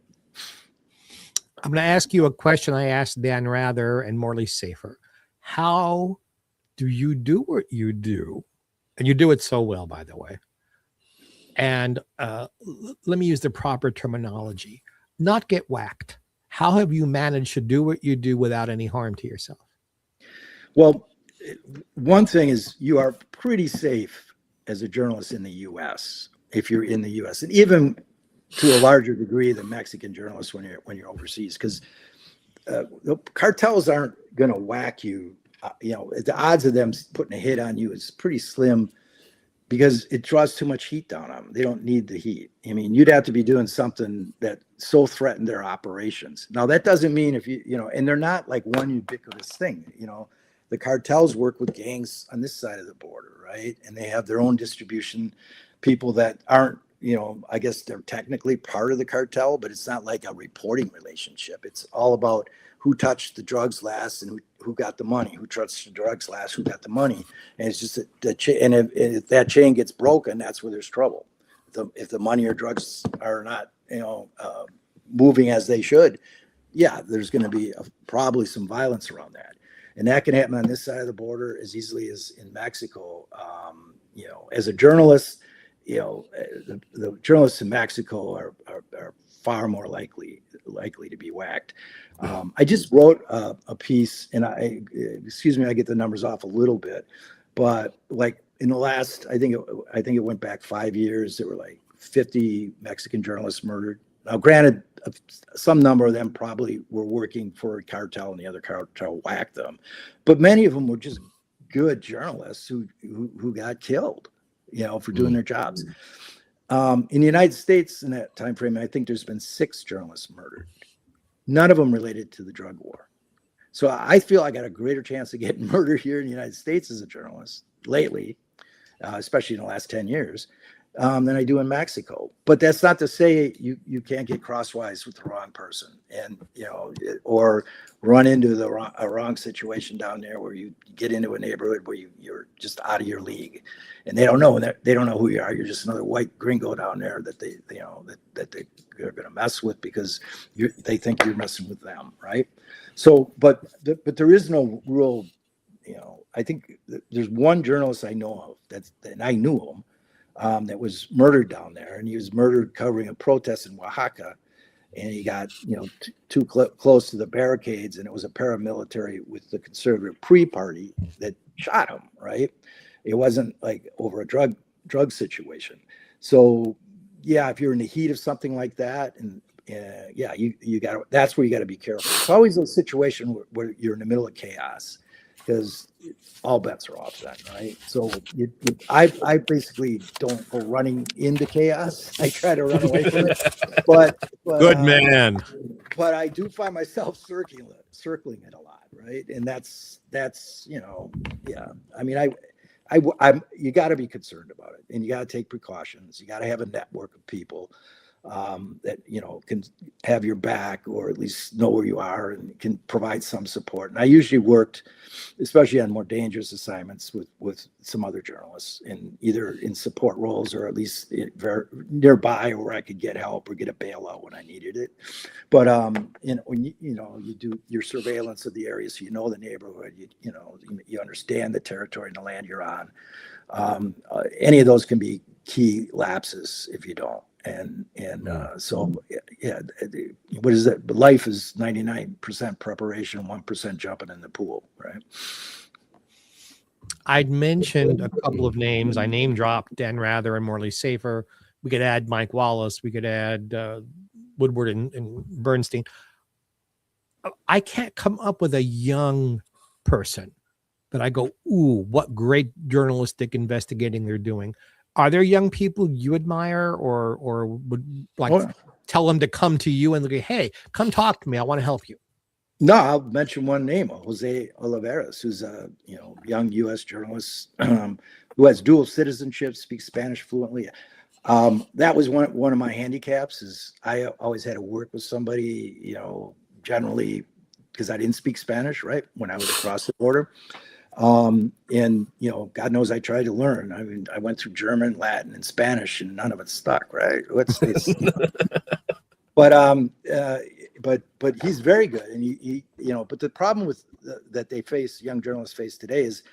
I'm going to ask you a question I asked Dan Rather and Morley Safer. How do you do what you do? And you do it so well, by the way. And let me use the proper terminology. Not get whacked. How have you managed to do what you do without any harm to yourself? Well, one thing is you are pretty safe as a journalist in the U.S. if you're in the U.S. and even to a larger degree than Mexican journalists when you're overseas, because the cartels aren't going to whack you. The odds of them putting a hit on you is pretty slim because it draws too much heat down on them. They don't need the heat. I mean, you'd have to be doing something that so threatened their operations. Now, that doesn't mean if and they're not like one ubiquitous thing, The cartels work with gangs on this side of the border, right? And they have their own distribution people that aren't, I guess they're technically part of the cartel, but it's not like a reporting relationship. It's all about who touched the drugs last and who got the money, who touched the drugs last, who got the money. And it's just and if that chain gets broken, that's where there's trouble. If the money or drugs are not, moving as they should, there's going to be probably some violence around that. And that can happen on this side of the border as easily as in Mexico. As a journalist, the journalists in Mexico are far more likely to be whacked. I just wrote a piece, and I get the numbers off a little bit, but like in the last, I think it went back 5 years. There were like 50 Mexican journalists murdered. Now, granted, some number of them probably were working for a cartel and the other cartel whacked them. But many of them were just good journalists who got killed, for doing their jobs. In the United States in that time frame, I think there's been 6 journalists murdered. None of them related to the drug war. So I feel I got a greater chance of getting murdered here in the United States as a journalist lately, especially in the last 10 years. Than I do in Mexico. But that's not to say you can't get crosswise with the wrong person and, or run into a wrong situation down there where you get into a neighborhood where you're just out of your league and they don't know who you are. You're just another white gringo down there that they're going to mess with because they think you're messing with them. Right. So, but there is no real, I think there's one journalist I know of and I knew him. That was murdered down there, and he was murdered covering a protest in Oaxaca, and he got too close to the barricades, and it was a paramilitary with the conservative pre-party that shot him. Right? It wasn't like over a drug situation. So, if you're in the heat of something like that, and yeah, you got to, that's where you got to be careful. It's always a situation where you're in the middle of chaos, because all bets are off then, right? So I basically don't go running into chaos. I try to run away from it, but Good man. but I do find myself circling it a lot, right? And that's yeah. I mean, I'm you got to be concerned about it, and you got to take precautions. You got to have a network of people that can have your back, or at least know where you are and can provide some support. And I usually worked, especially on more dangerous assignments, with some other journalists, either in support roles or at least very nearby, where I could get help or get a bailout when I needed it. But when you do your surveillance of the area, so you know the neighborhood, you understand the territory and the land you're on. Any of those can be key lapses if you don't. So yeah, what is that? Life is 99% preparation, 1% jumping in the pool, right? I'd mentioned a couple of names. I name dropped Dan Rather and Morley Safer. We could add Mike Wallace. We could add Woodward and Bernstein. I can't come up with a young person that I go, ooh, what great journalistic investigating they're doing. Are there young people you admire, or would tell them to come to you and go, hey, come talk to me, I want to help you? No, I'll mention one name, Jose Olivares, who's a young U.S. journalist who has dual citizenship, speaks Spanish fluently. That was one of my handicaps, is I always had to work with somebody, generally because I didn't speak Spanish, right, when I was across the border. And God knows I tried to learn. I mean, I went through German, Latin, and Spanish, and none of it stuck, right? But he's very good, and he But the problem with that young journalists face today is,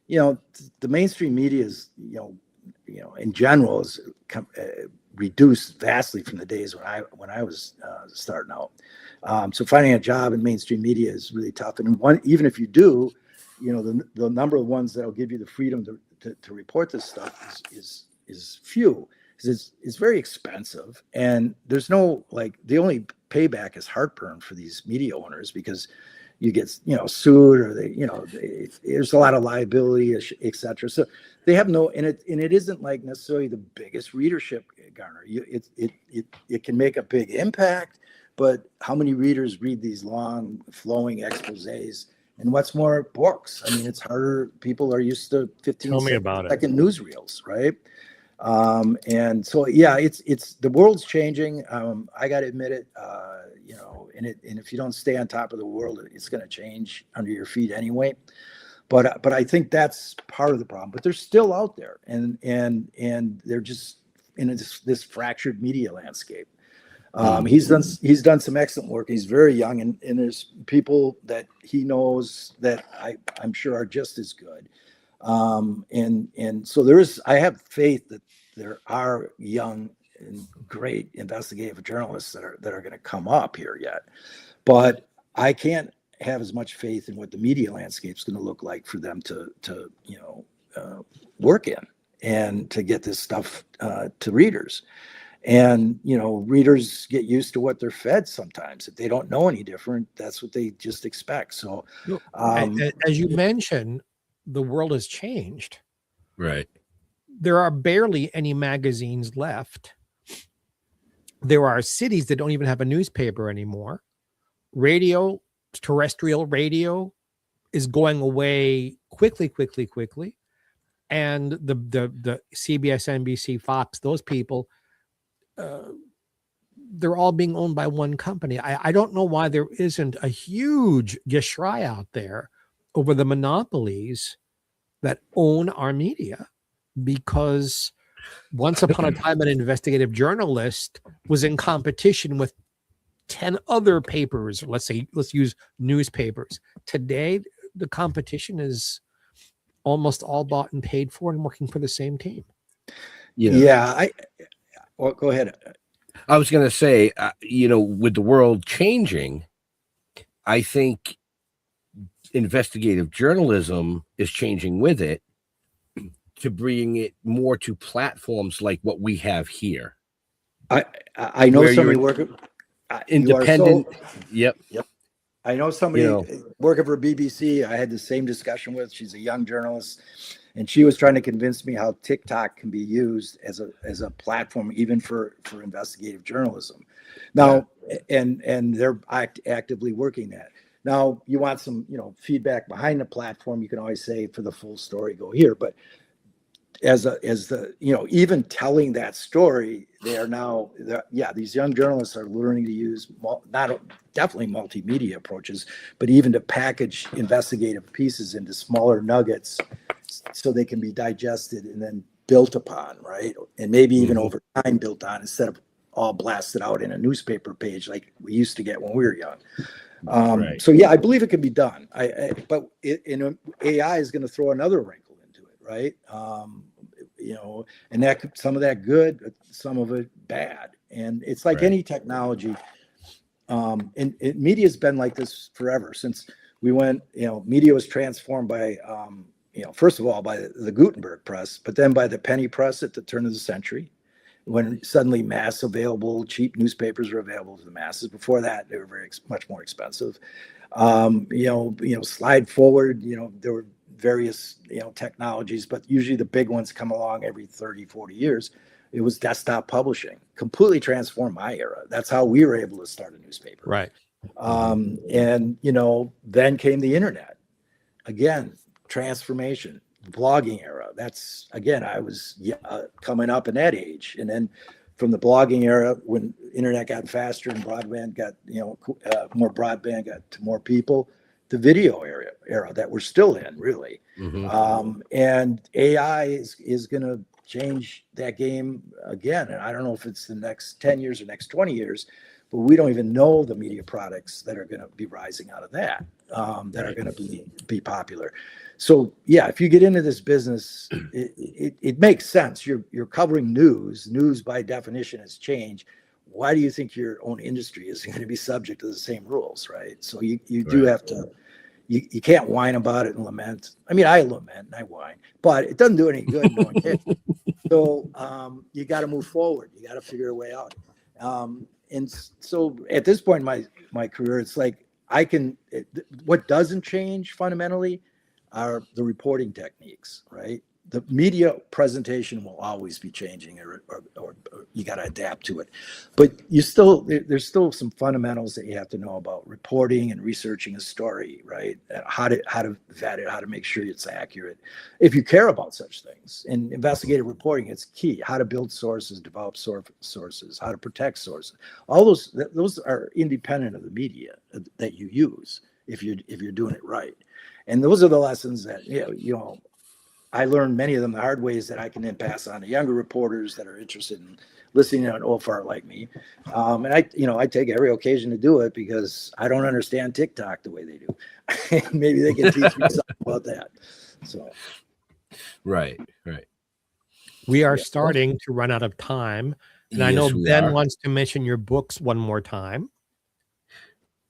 the mainstream media is, in general, is reduced vastly from the days when I was starting out. So finding a job in mainstream media is really tough, and even if you do, the number of ones that will give you the freedom to report this stuff is few. It's very expensive, and there's no, the only payback is heartburn for these media owners, because you get sued, or there's a lot of liability, etc. So they have no, and it isn't necessarily the biggest readership garner. It can make a big impact, but how many readers read these long flowing exposés? And what's more, books. I mean, it's harder. People are used to 15-second newsreels, right? And so, yeah, it's the world's changing. I got to admit it. And if you don't stay on top of the world, it's going to change under your feet anyway. But I think that's part of the problem. But they're still out there, and they're just in this fractured media landscape. He's done some excellent work. He's very young, and there's people that he knows that I'm sure are just as good. And so I have faith that there are young and great investigative journalists that are going to come up here yet, but I can't have as much faith in what the media landscape is going to look like for them to work in and to get this stuff to readers. And readers get used to what they're fed sometimes. If they don't know any different, that's what they just expect. So as you mentioned, the world has changed, right? There are barely any magazines left. There are cities that don't even have a newspaper anymore. Radio, terrestrial radio, is going away quickly. And the CBS, NBC, Fox, those people, they're all being owned by one company. I don't know why there isn't a huge geschrei out there over the monopolies that own our media, because once upon a time, an investigative journalist was in competition with 10 other papers. Let's use newspapers. Today, the competition is almost all bought and paid for and working for the same team. Yeah. Well, go ahead. I was going to say, with the world changing, I think investigative journalism is changing with it, to bring it more to platforms like what we have here. I know somebody working. independent. Yep. I know somebody You know. working for BBC. I had the same discussion with. She's a young journalist, and she was trying to convince me how TikTok can be used as a platform, even for investigative journalism. Now, and they're actively working that. Now, you want some feedback behind the platform. You can always say, for the full story, go here. But as the even telling that story, they are now these young journalists are learning to use definitely multimedia approaches, but even to package investigative pieces into smaller nuggets so they can be digested and then built upon, right? And maybe even over time built on, instead of all blasted out in a newspaper page like we used to get when we were young. So I believe it can be done. But AI is going to throw another wrinkle into it, right? And that some of that good, some of it bad. And it's like any technology. And media has been like this forever since we went. Media was transformed by, first of all by the Gutenberg press, but then by the penny press at the turn of the century, when suddenly mass available, cheap newspapers were available to the masses. Before that, they were much more expensive. Slide forward, there were various, technologies, but usually the big ones come along every 30, 40 years. It was desktop publishing, completely transformed my era. That's how we were able to start a newspaper. Right. And, then came the internet. Again, transformation. Blogging era. That's again, I was coming up in that age, and then from the blogging era, when internet got faster and broadband got more broadband got to more people, the video era that we're still in, really. And AI is going to change that game again. And I don't know if it's the next 10 years or next 20 years, but we don't even know the media products that are going to be rising out of that, that are going to be popular. So if you get into this business, it makes sense. You're covering news. News by definition has changed. Why do you think your own industry is going to be subject to the same rules, right? So you do have to. You can't whine about it and lament. I mean, I lament and I whine, but it doesn't do any good. No one cares. So you got to move forward. You got to figure a way out. And so at this point in my career, it's like what doesn't change fundamentally are the reporting techniques, right? The media presentation will always be changing, or you got to adapt to it. But there's still some fundamentals that you have to know about reporting and researching a story, right? How to vet it, how to make sure it's accurate. If you care about such things, in investigative reporting, it's key. How to build sources, develop sources, how to protect sources. All those are independent of the media that you use if you're doing it right. And those are the lessons that I learned many of them the hard ways that I can then pass on to younger reporters that are interested in listening to an old fart like me. And I take every occasion to do it because I don't understand TikTok the way they do. Maybe they can teach me something about that. So, Right. We are starting to run out of time. And I know Ben wants to mention your books one more time.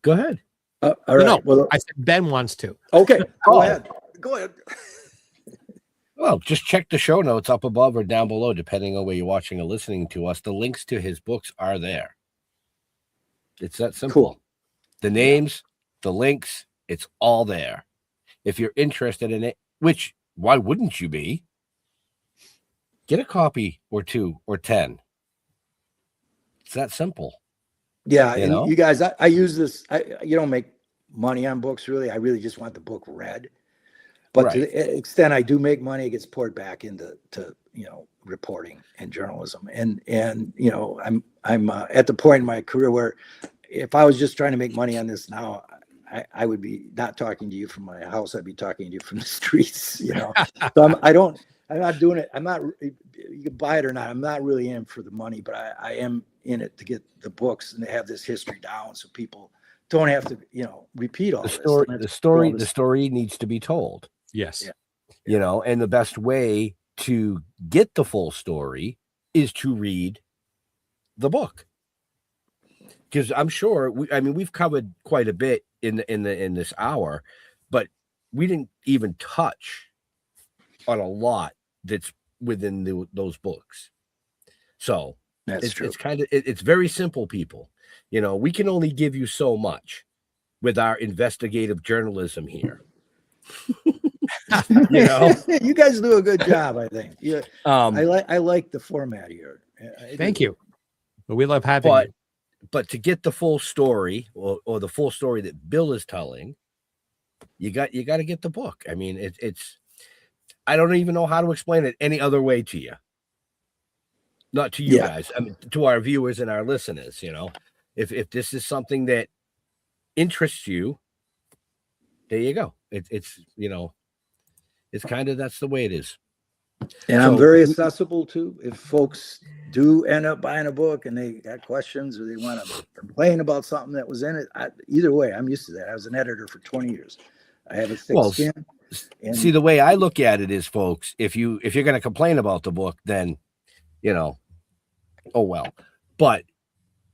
Go ahead. All right. No, well, I said Ben wants to. Okay. Go ahead. Well, just check the show notes up above or down below, depending on where you're watching or listening to us. The links to his books are there. It's that simple. Cool. The names, the links, it's all there. If you're interested in it, which why wouldn't you be? Get a copy or 2 or 10. It's that simple. Yeah, you guys, I use this. You don't make money on books, really. I really just want the book read. But to the extent I do make money, it gets poured back into reporting and journalism. And I'm at the point in my career where if I was just trying to make money on this now, I would be not talking to you from my house. I'd be talking to you from the streets. So I'm not doing it. I'm not. You can buy it or not. I'm not really in for the money, but I am in it to get the books and to have this history down so people don't have to, repeat all the story needs to be told. Yes. Yeah. And the best way to get the full story is to read the book. Because I'm sure we've covered quite a bit in this hour, but we didn't even touch on a lot that's within those books. So that's true. It's very simple, people. You know, we can only give you so much with our investigative journalism here. You know, you guys do a good job, I think. Yeah, I like the format here. Thank you. But we love having you. But to get the full story or the full story that Bill is telling, you got to get the book. I mean, it's I don't even know how to explain it any other way to you. Not to you guys. I mean, to our viewers and our listeners, you know. If this is something that interests you, there you go. It's you know, it's kind of, that's the way it is. And I'm very accessible too. If folks do end up buying a book and they got questions or they want to complain about something that was in it, either way, I'm used to that. I was an editor for 20 years. I have a thick skin. And see, the way I look at it is, folks, if you're going to complain about the book, then, you know, oh well. But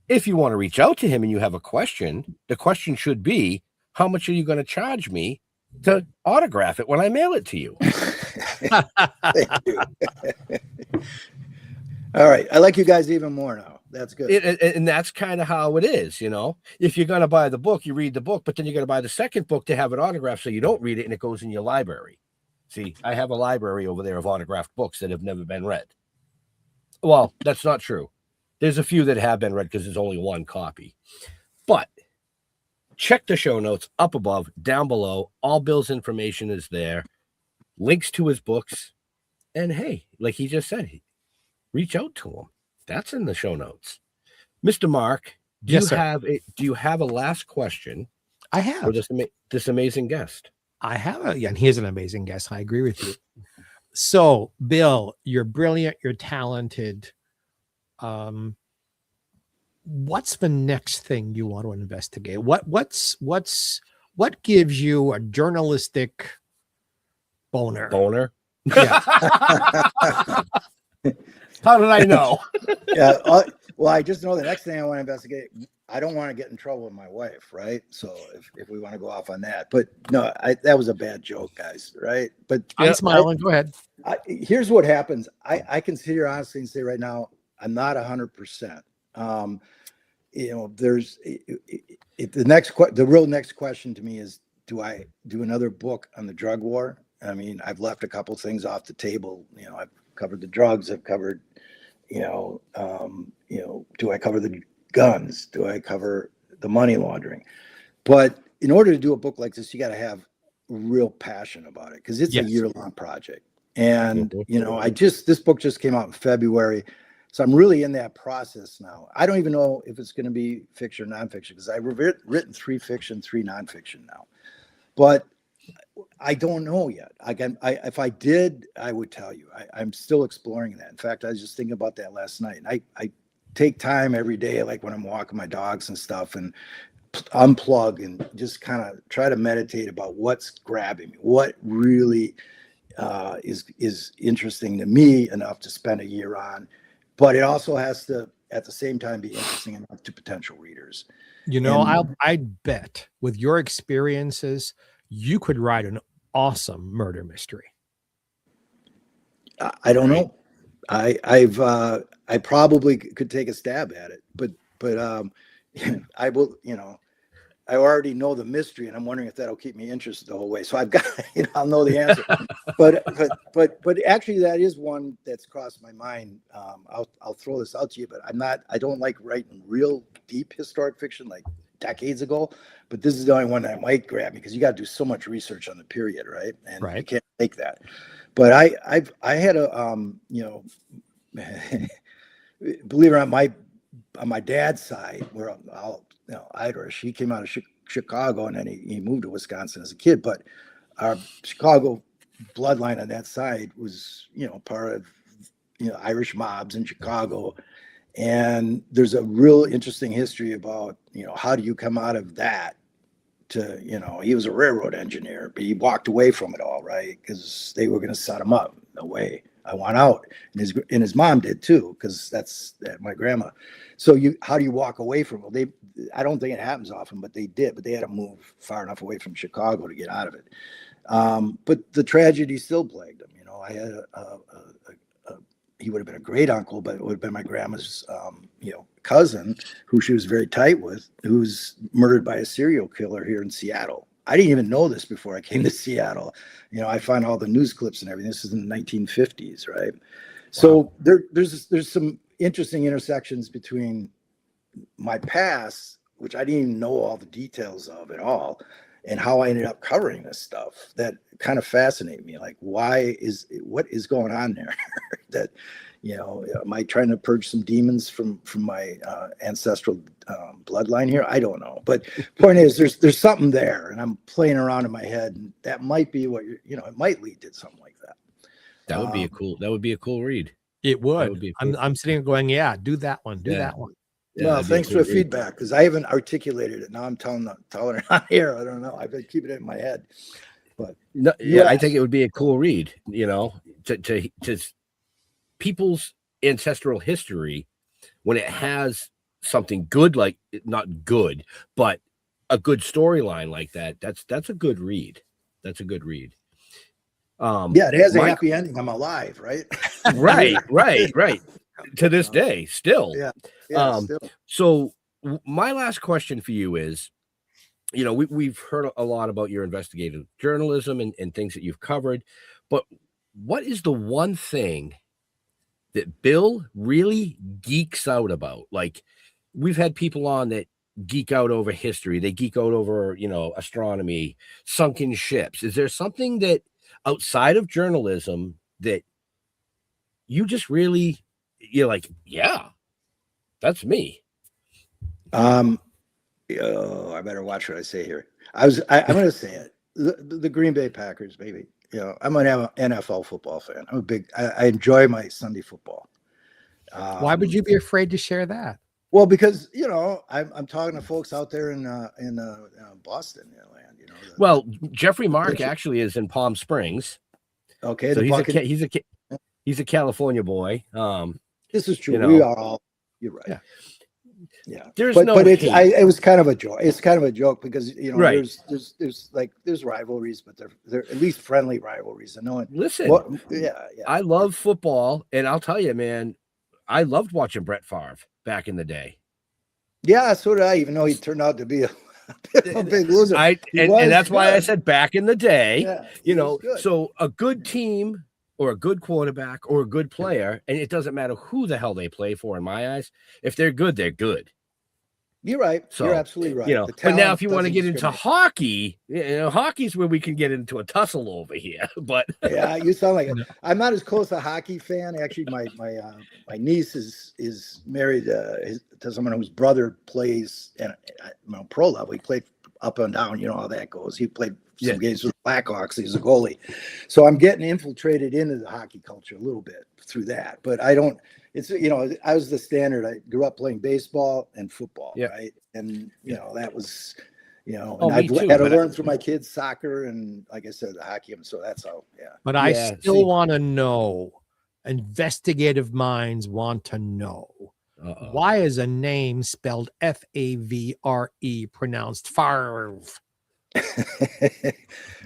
if you want to reach out to him and you have a question, the question should be, how much are you going to charge me to autograph it when I mail it to you? Thank you. All right. I like you guys even more now. That's good. And that's kind of how it is, you know. If you're going to buy the book, you read the book, but then you're going to buy the second book to have it autographed so you don't read it and it goes in your library. See, I have a library over there of autographed books that have never been read. Well, that's not true. There's a few that have been read because there's only one copy. But check the show notes up above, down below. All Bill's information is there. Links to his books. And hey, like he just said, reach out to him. That's in the show notes. Mr. Mark, do you have a last question? I have. For this amazing guest. I have and he is an amazing guest. I agree with you. So, Bill, you're brilliant, you're talented. What's the next thing you want to investigate? What gives you a journalistic boner? Yeah. How did I know? Yeah. Well, I just know the next thing I want to investigate, I don't want to get in trouble with my wife, right? So if we want to go off on that, but no, that was a bad joke, guys, right? But I'm smiling. Go ahead. Here's what happens. I can sit here honestly and say right now, I'm not 100%. You know, there's the real next question to me is, do I do another book on the drug war? I mean, I've left a couple things off the table. You know, I've covered the drugs. I've covered, do I cover the guns? Do I cover the money laundering? But in order to do a book like this, you got to have real passion about it because it's a year-long project. And, you know, this book just came out in February. So I'm really in that process now. I don't even know if it's going to be fiction or nonfiction because I've written 3 fiction, 3 nonfiction now. But I don't know yet. If I did, I would tell you. I'm still exploring that. In fact, I was just thinking about that last night. And I take time every day, like when I'm walking my dogs and stuff, and unplug and just kind of try to meditate about what's grabbing me, what really is interesting to me enough to spend a year on. But it also has to, at the same time, be interesting enough to potential readers. You know, I'd bet with your experiences, you could write an awesome murder mystery. I don't know. I probably could take a stab at it, but I will, you know, I already know the mystery and I'm wondering if that'll keep me interested the whole way. So I've got, I'll know the answer, but actually that is one that's crossed my mind. I'll throw this out to you, but I don't like writing real deep historic fiction like decades ago, but this is the only one that might grab me because you got to do so much research on the period. Right. And you can't make that, but I had a, believe it or not, on my dad's side, where Irish, he came out of Chicago and then he moved to Wisconsin as a kid, but our Chicago bloodline on that side was, part of, Irish mobs in Chicago. And there's a real interesting history about, how do you come out of that to, he was a railroad engineer, but he walked away from it all, right? Because they were going to set him up. No way. I want out. And his mom did too, because that's my grandma. So how do you walk away from it? I don't think it happens often, but they did. But they had to move far enough away from Chicago to get out of it. But the tragedy still plagued them. I had he would have been a great uncle, but it would have been my grandma's, cousin, who she was very tight with, who was murdered by a serial killer here in Seattle. I didn't even know this before I came to Seattle. I found all the news clips and everything. This is in the 1950s, right? Wow. So there's some interesting intersections between my past, which I didn't even know all the details of at all, and how I ended up covering this stuff that kind of fascinate me. Like, what is going on there? That, am I trying to purge some demons from my ancestral bloodline here? I don't know. But point is, there's something there, and I'm playing around in my head, and that might be what it might lead to something like that. That would be a cool read. It would. I'm sitting going, yeah, do that one. Do that one. Yeah, well, thanks for the feedback, because I haven't articulated it. Now I'm telling it on here. I don't know. I've been keeping it in my head. But no, I think it would be a cool read, to people's ancestral history, when it has something good, like not good, but a good storyline like that. That's a good read. That's a good read. It has a happy ending. I'm alive, right? right. To this day, still. Still. So my last question for you is, we've heard a lot about your investigative journalism and things that you've covered, but what is the one thing that Bill really geeks out about? Like, we've had people on that geek out over history. They geek out over, astronomy, sunken ships. Is there something that outside of journalism that you just really, you're like, yeah, that's me? I better watch what I say here. I'm going to say it. The Green Bay Packers, baby. I'm an NFL football fan. I enjoy my Sunday football. Why would you be afraid to share that? Well, because I'm talking to folks out there in Boston, land. Well, Jeffrey Mark actually is in Palm Springs. Okay, so he's a California boy. This is true. We are all. You're right. Yeah. But it was kind of a joke. It's kind of a joke because right. there's rivalries, but they're at least friendly rivalries. And no one. Listen, I love football, and I'll tell you, man, I loved watching Brett Favre back in the day. Yeah, so did I. Even though he turned out to be a big loser, and that's why I said back in the day. Yeah, so a good team or a good quarterback or a good player, and it doesn't matter who the hell they play for in my eyes. If they're good, they're good. You're right. You're absolutely right. But now if you want to get into hockey, hockey's where we can get into a tussle over here. But yeah, you sound like it. I'm not as close a hockey fan. Actually, my niece is married to someone whose brother plays at pro level. He played up and down. You know how that goes. He played some games with the Blackhawks. He's a goalie. So I'm getting infiltrated into the hockey culture a little bit through that. But I don't. It's I was the standard. I grew up playing baseball and football, right? And that was, and I had to learn through my kids soccer and, like I said, the hockey. So that's how. Yeah. But I still want to know. Investigative minds want to know. Why is a name spelled Favre pronounced Favre?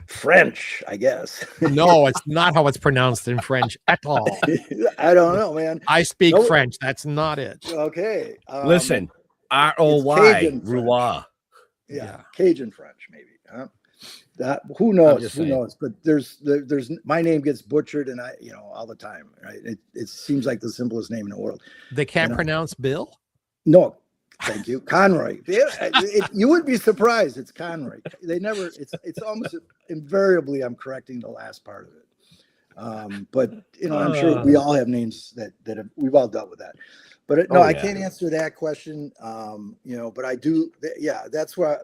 French, I guess. No, it's not how it's pronounced in French at all. I don't know, man. I speak French. That's not it. Okay. Listen, R-O-Y, Roy. Yeah, Cajun French, maybe. Huh? Who knows? Who knows? But there's my name gets butchered, and I, all the time, right? It seems like the simplest name in the world. They can't pronounce Bill? No. Thank you, Conroy. You would be surprised. It's Conroy. They never. It's almost invariably I'm correcting the last part of it. But I'm sure we all have names that we've all dealt with that. But I can't answer that question. But I do. Yeah, that's where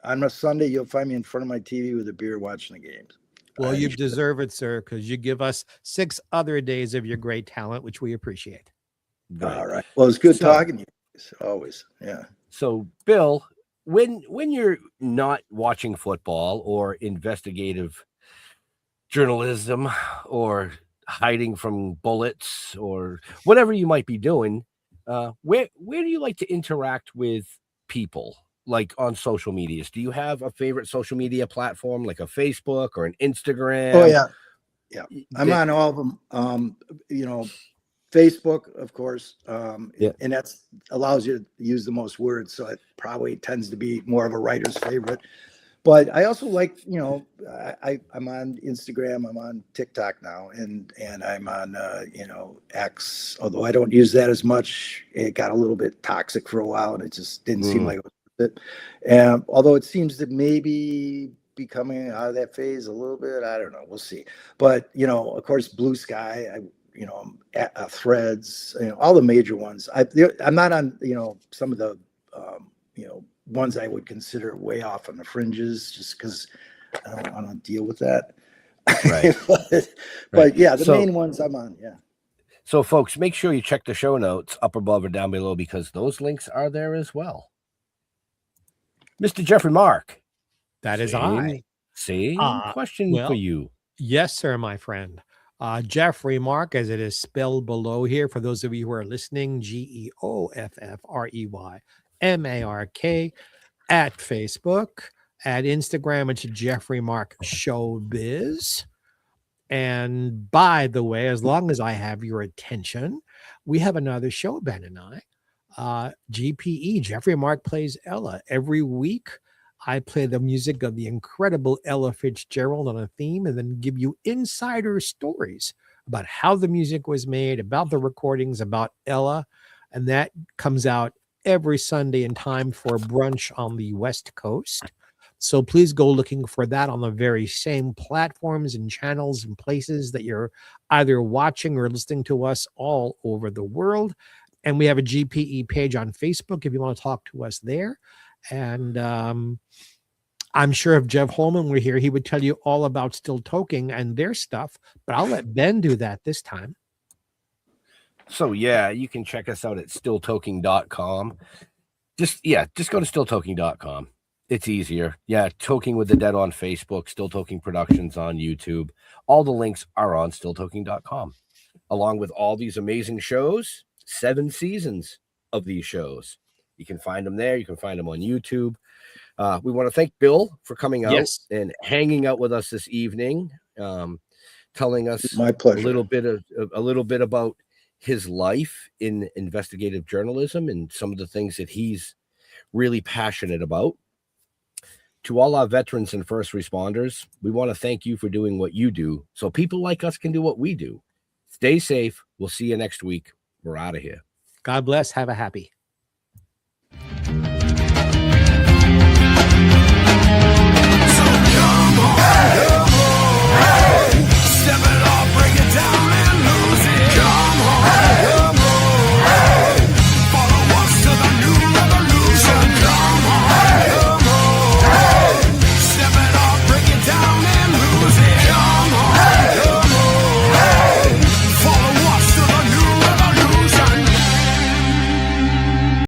on a Sunday you'll find me in front of my TV with a beer watching the games. Well, you deserve it, sir, because you give us 6 other days of your great talent, which we appreciate. Right. All right. Well, it's good talking to you. Always. Yeah. So, Bill, when you're not watching football or investigative journalism or hiding from bullets or whatever you might be doing, where do you like to interact with people, like on social medias? Do you have a favorite social media platform, like a Facebook or an Instagram? Oh, yeah. Yeah. I'm on all of them. You know, Facebook, of course, and that's allows you to use the most words. So it probably tends to be more of a writer's favorite. But I also like, you know, I'm on Instagram, I'm on TikTok now, and I'm on, you know, X, although I don't use that as much. It got a little bit toxic for a while and it just didn't seem like it was worth it. And although it seems to maybe be coming out of that phase a little bit, I don't know, we'll see. But, you know, of course, Blue Sky, you know, Threads, you know, all the major ones. I'm not on, you know, some of the, you know, ones I would consider way off on the fringes, just because I don't want to deal with that. Right. but yeah, the main ones I'm on. Yeah. So, folks, make sure you check the show notes up above or down below because those links are there as well. Mr. Jeffrey Mark. That is I. Same question for you. Yes, sir, my friend. Jeffrey Mark, as it is spelled below here, for those of you who are listening, GeoffreyMark at Facebook. At Instagram, it's Jeffrey Mark Showbiz. And by the way, as long as I have your attention, we have another show, Ben and I. GPE, Jeffrey Mark Plays Ella. Every week, I play the music of the incredible Ella Fitzgerald on a theme and then give you insider stories about how the music was made, about the recordings, about Ella. And that comes out every Sunday in time for brunch on the West Coast. So please go looking for that on the very same platforms and channels and places that you're either watching or listening to us all over the world. And we have a GPE page on Facebook if you want to talk to us there. And I'm sure if Jeff Holman were here, he would tell you all about Still Toking and their stuff, but I'll let Ben do that this time. So, yeah, you can check us out at stilltoking.com. Just go to stilltoking.com. It's easier. Yeah, Toking with the Dead on Facebook, Still Toking Productions on YouTube. All the links are on stilltoking.com, along with all these amazing shows, 7 seasons of these shows. You can find them there. You can find them on YouTube. We want to thank Bill for coming out and hanging out with us this evening, telling us my pleasure. a little bit about his life in investigative journalism and some of the things that he's really passionate about. To all our veterans and first responders, we want to thank you for doing what you do so people like us can do what we do. Stay safe. We'll see you next week. We're out of here. God bless. Have a happy.